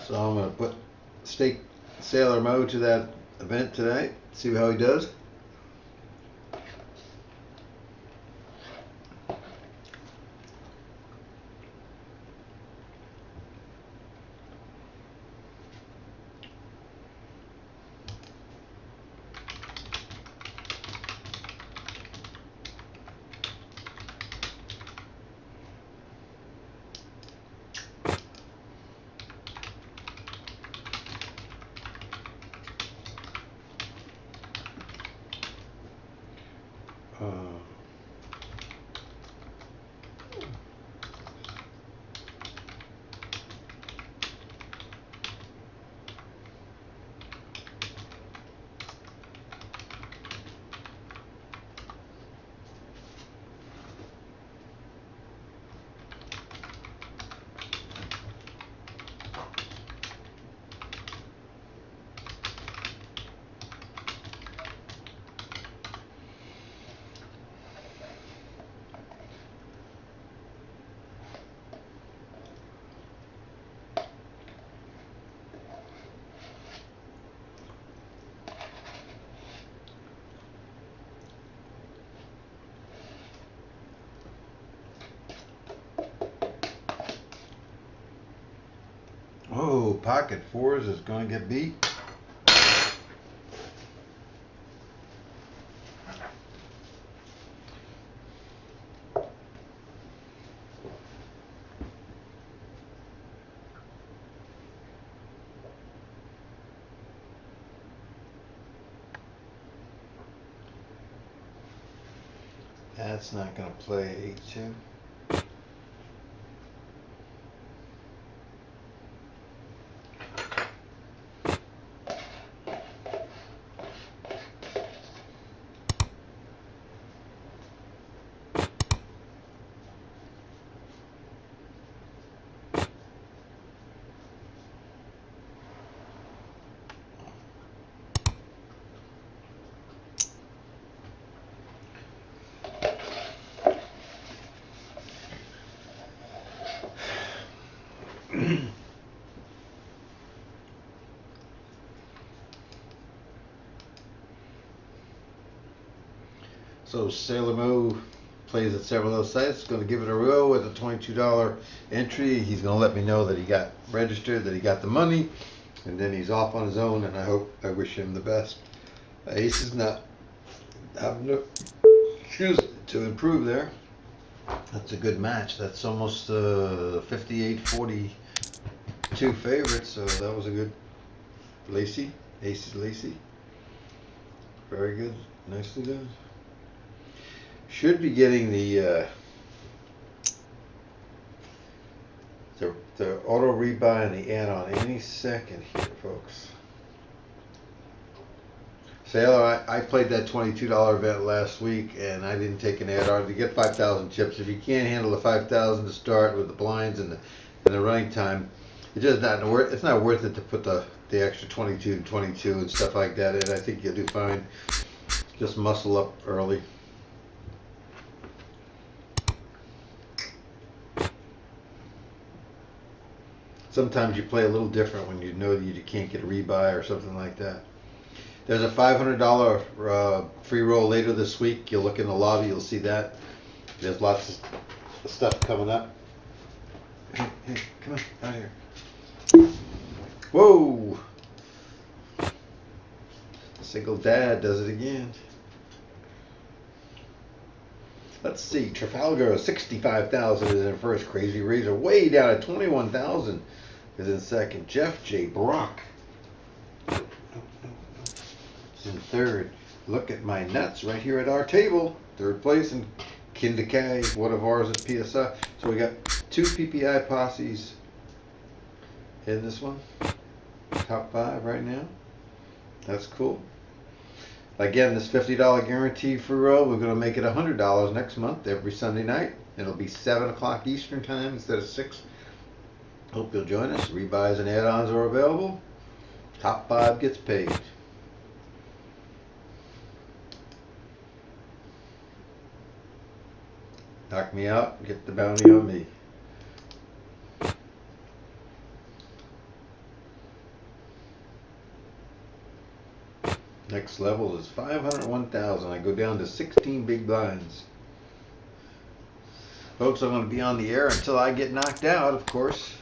So I'm gonna put stake Sailor Mo to that event tonight. See how he does. Oh, pocket fours is going to get beat. That's not going to play 8-2. So Sailor Mo plays at several of those sites. Going to give it a row with a $22 entry. He's going to let me know that he got registered, that he got the money, and then he's off on his own. And I wish him the best. Ace is not having to choose to improve there. That's a good match. That's almost 58-42 favorites. So that was a good Lacey. Ace is Lacey. Very good. Nicely done. Should be getting the auto rebuy and the add-on any second here, folks. Sailor, I played that $22 event last week, and I didn't take an add-on to get 5,000 chips. If you can't handle the 5,000 to start with the blinds and the running time, it's just not worth. It's not worth it to put the extra 22 and 22 and stuff like that in. I think you'll do fine. Just muscle up early. Sometimes you play a little different when you know that you can't get a rebuy or something like that. There's a $500 free roll later this week. You'll look in the lobby, you'll see that. There's lots of stuff coming up. Hey, come on, out here. Whoa! Single dad does it again. Let's see, Trafalgar, 65,000 is in first. Crazy Razor, way down at 21,000 is in second. Jeff J. Brock in third. Look at my nuts right here at our table. Third place in Kindakay, one of ours at PSI. So we got 2 PPI posses in this one. Top 5 right now. That's cool. Again, this $50 guarantee free roll, we're going to make it $100 next month, every Sunday night. It'll be 7 o'clock Eastern time instead of 6. Hope you'll join us. Rebuys and add-ons are available. Top 5 gets paid. Knock me out, get the bounty on me. Next level is 501,000. I go down to 16 big blinds. Folks, I'm going to be on the air until I get knocked out, of course.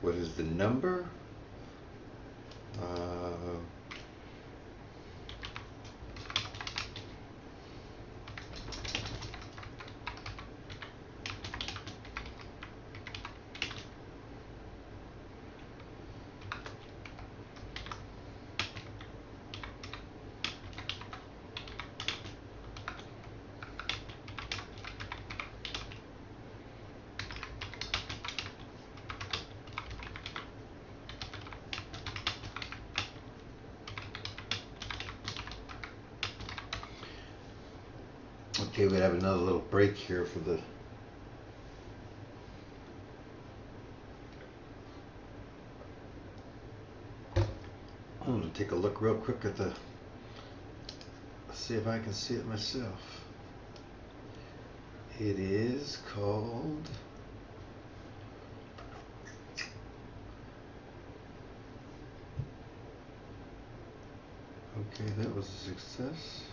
What is the number? Okay, we have another little break here for the I'm going to take a look real quick at the see if I can see it myself. It is called okay, that was a success.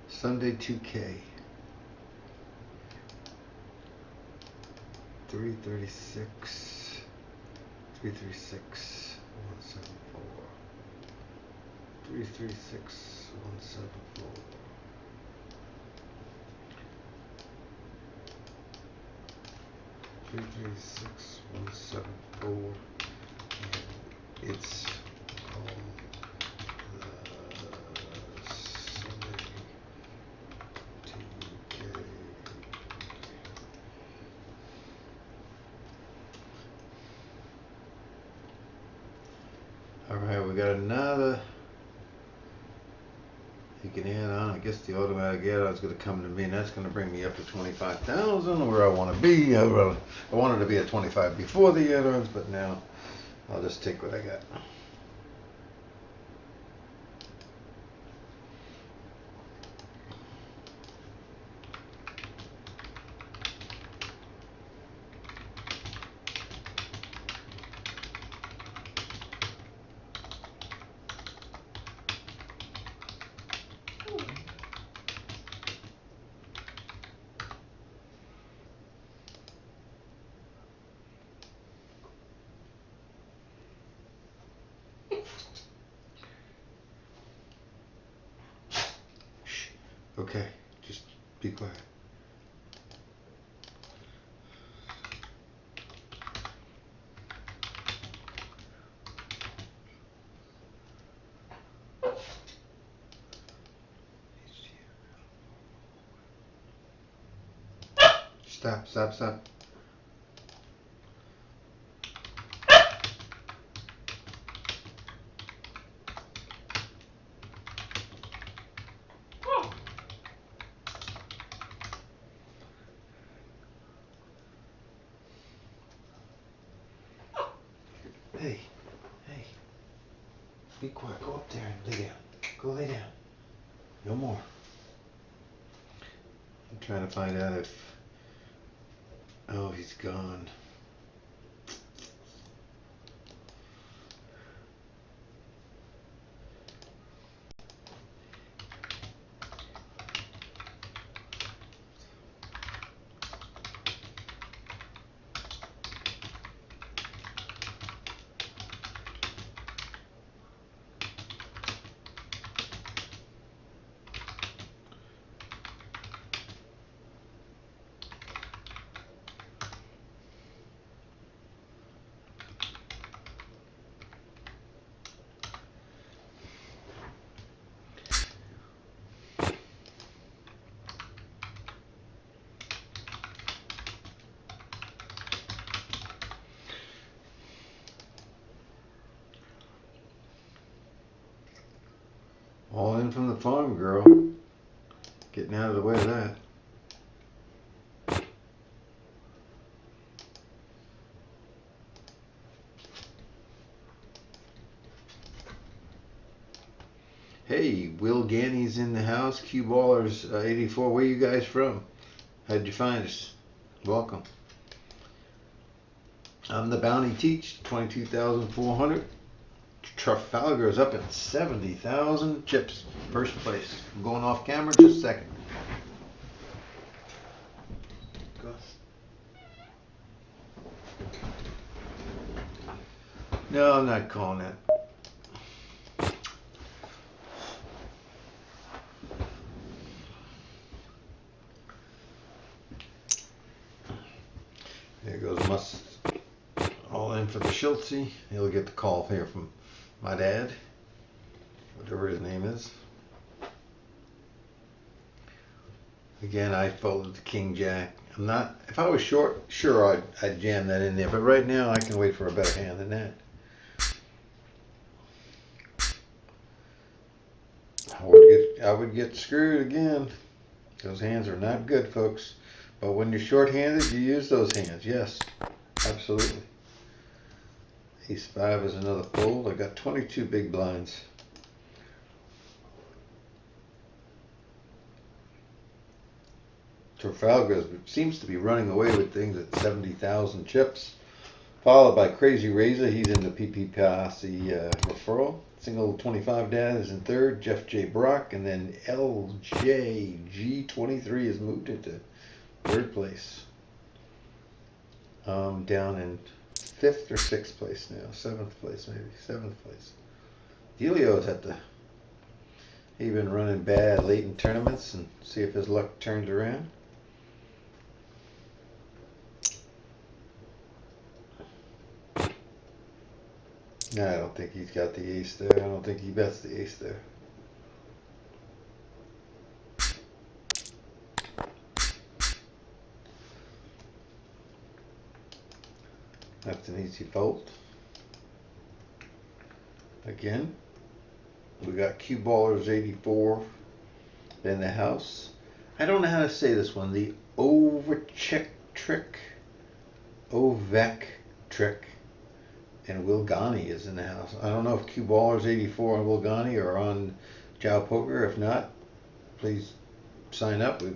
Sunday 2K 336 336 174 336 174 336 174 and it's called Alright, we got another. You can add on. I guess the automatic add-on is going to come to me, and that's going to bring me up to 25,000, where I want to be. I wanted to be at 25 before the add-ons, but now I'll just take what I got. Okay, just be quiet. Stop. be quiet. Go up there and lay down. Go lay down. No more. I'm trying to find out if... Oh, he's gone. All in from the farm, girl. Getting out of the way of that. Hey, Will Ganny's in the house. Cue Ballers 84. Where you guys from? How'd you find us? Welcome. I'm the Bounty Teach. 22,400. Trafalgar's up at 70,000 chips. First place. I'm going off camera just a second. No, I'm not calling that. There goes Must. All in for the Schultzy. He'll get the call here from my dad, whatever his name is. Again, I folded the King Jack. I'm not. If I was short, sure I'd jam that in there. But right now, I can wait for a better hand than that. I would get screwed again. Those hands are not good, folks. But when you're short-handed, you use those hands. Yes, absolutely. Ace 5 is another fold. I got 22 big blinds. Trafalgar seems to be running away with things at 70,000 chips. Followed by Crazy Razor. He's in the PP Posse referral. Single 25 Dad is in third. Jeff J. Brock. And then LJG23 has moved into third place. Down in fifth or sixth place now. Seventh place maybe. Seventh place. Delio's at the... He's been running bad late in tournaments, and see if his luck turns around. No, I don't think he's got the ace there. I don't think he bets the ace there. That's an easy fold. Again, we got Cue Ballers 84 in the house. I don't know how to say this one. The Ovechek trick. Ovek trick. And Will Ghani is in the house. I don't know if Cue Ballers 84 and Will Ghani are on JaoPoker. If not, please sign up. We've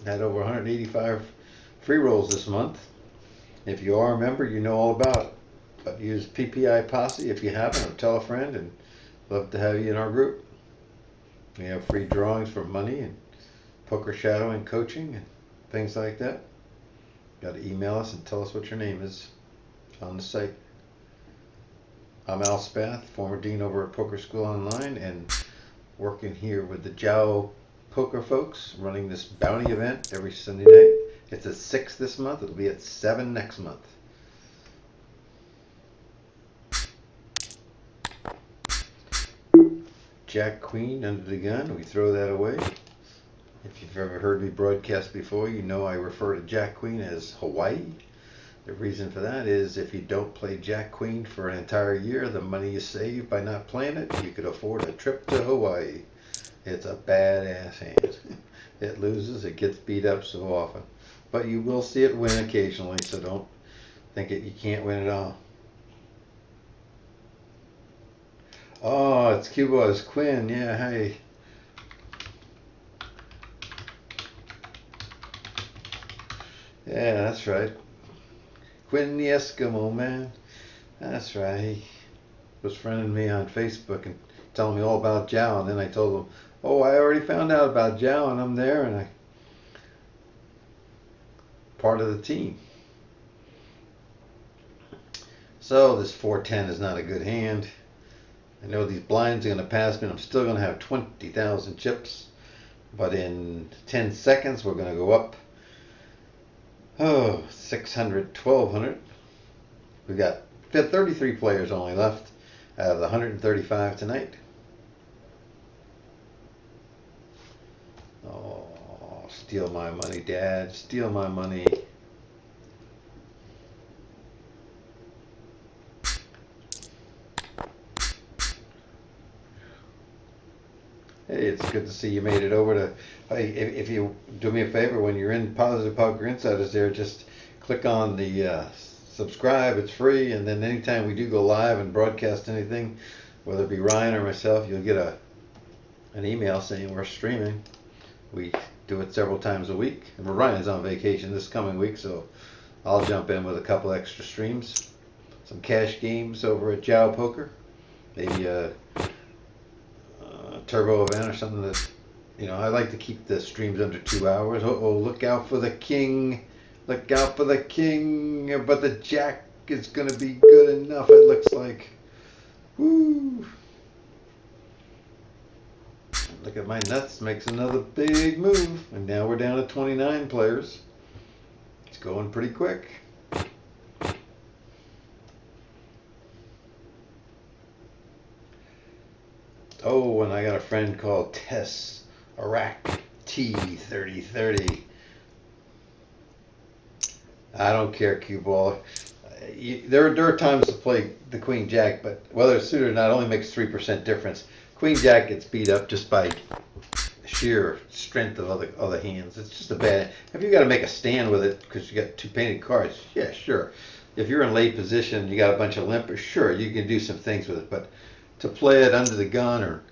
had over 185 free rolls this month. If you are a member, you know all about it. But use PPI Posse if you haven't, or tell a friend, and love to have you in our group. We have free drawings for money and poker shadowing coaching and things like that. Got to email us and tell us what your name is on the site. I'm Al Spath, former dean over at Poker School Online, and working here with the JaoPoker folks, running this bounty event every Sunday night. It's at 6 this month. It'll be at 7 next month. Jack Queen under the gun. We throw that away. If you've ever heard me broadcast before, you know I refer to Jack Queen as Hawaii. The reason for that is if you don't play Jack Queen for an entire year, the money you save by not playing it, you could afford a trip to Hawaii. It's a badass hand. It loses, it gets beat up so often. But you will see it win occasionally, so don't think you can't win it all. Oh, it's Cuba, it's Quinn. Yeah, hey. Yeah, that's right. Quinn the Eskimo man. That's right. He was friending me on Facebook and telling me all about Jao. And then I told him, oh, I already found out about Jao and I'm there and I part of the team. So this 410 is not a good hand. I know these blinds are going to pass me and I'm still going to have 20,000 chips. But in 10 seconds, we're going to go up. Oh, 600, 1,200. We've got 33 players only left out of the 135 tonight. Oh, steal my money, Dad. Steal my money. Hey, it's good to see you made it over to. Hey, if you do me a favor, when you're in Positive Poker Insiders there, just click on the subscribe. It's free, and then anytime we do go live and broadcast anything, whether it be Ryan or myself, you'll get an email saying we're streaming. We do it several times a week, and Ryan's on vacation this coming week, so I'll jump in with a couple extra streams, some cash games over at JaoPoker, maybe a turbo event or something that, I like to keep the streams under 2 hours. Oh, look out for the king. Look out for the king. But the jack is going to be good enough, it looks like. Woo. Look at my nuts. Makes another big move. And now we're down to 29 players. It's going pretty quick. Oh, and I got a friend called Tess Iraq T3030. I don't care, cue ball. There are times to play the Queen Jack, but whether it's suited or not only makes 3% difference. Queen Jack gets beat up just by sheer strength of other hands. It's just a bad. If you got to make a stand with it because you got two painted cards, yeah, sure. If you're in late position, you got a bunch of limpers, sure, you can do some things with it, but to play it under the gun or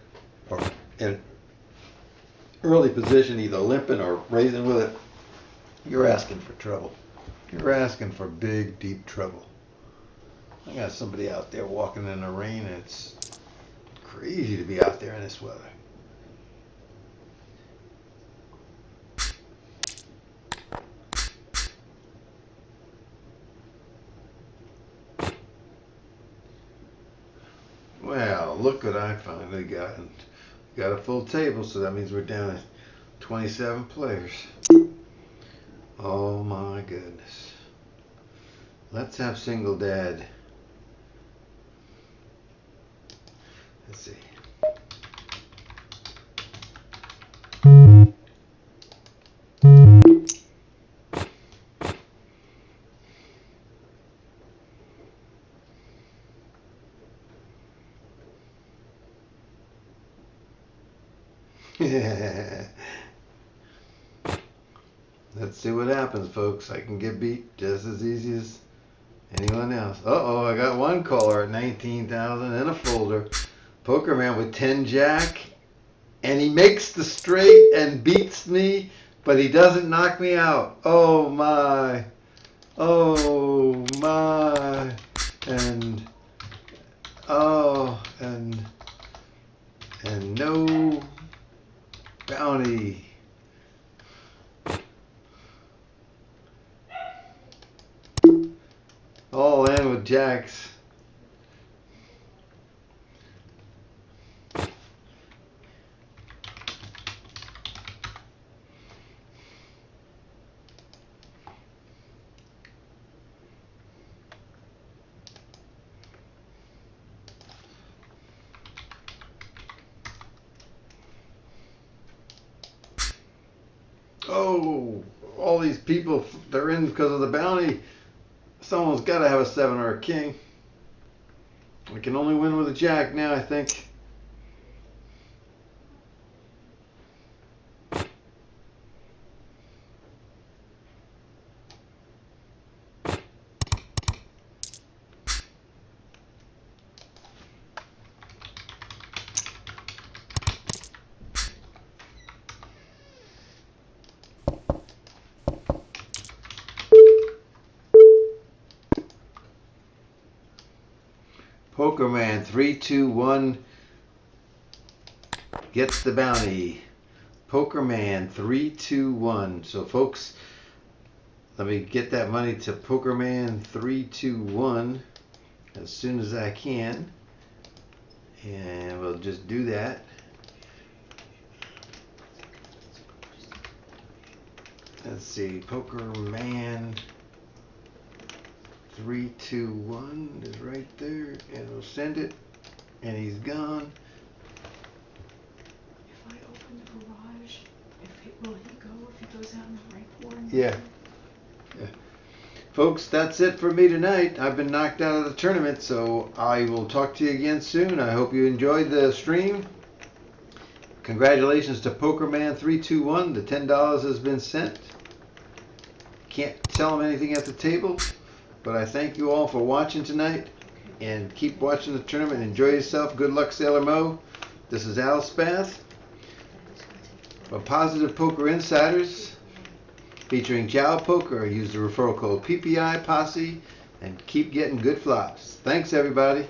in early position, either limping or raising with it, you're asking for trouble. You're asking for big, deep trouble. I got somebody out there walking in the rain, and it's crazy to be out there in this weather. Well, look what I finally got. Got a full table, so that means we're down to 27 players. Oh my goodness. Let's have single dad. Let's see. Let's see what happens, folks. I can get beat just as easy as anyone else. Uh-oh, I got one caller at 19,000 in a folder. Poker man with 10 jack. And he makes the straight and beats me, but he doesn't knock me out. Oh my. Oh my. And oh, and no bounty. All in with jacks. Oh, all these people, they're in because of the bounty. Someone's got to have a 7 or a king. We can only win with a jack now, I think. Pokerman 321 gets the bounty. Pokerman 321. So folks, let me get that money to Pokerman 321 as soon as I can, and we'll just do that. Let's see, Pokerman 321 is right there, and we'll send it, and he's gone. If I open the garage, will he go if he goes out in the right corner? Yeah. Folks, that's it for me tonight. I've been knocked out of the tournament, so I will talk to you again soon. I hope you enjoyed the stream. Congratulations to Pokerman 321. The $10 has been sent. Can't tell him anything at the table, but I thank you all for watching tonight, and keep watching the tournament. Enjoy yourself. Good luck, Sailor Mo. This is Al Spath for Positive Poker Insiders, featuring JaoPoker. Use the referral code PPI Posse and keep getting good flops. Thanks, everybody.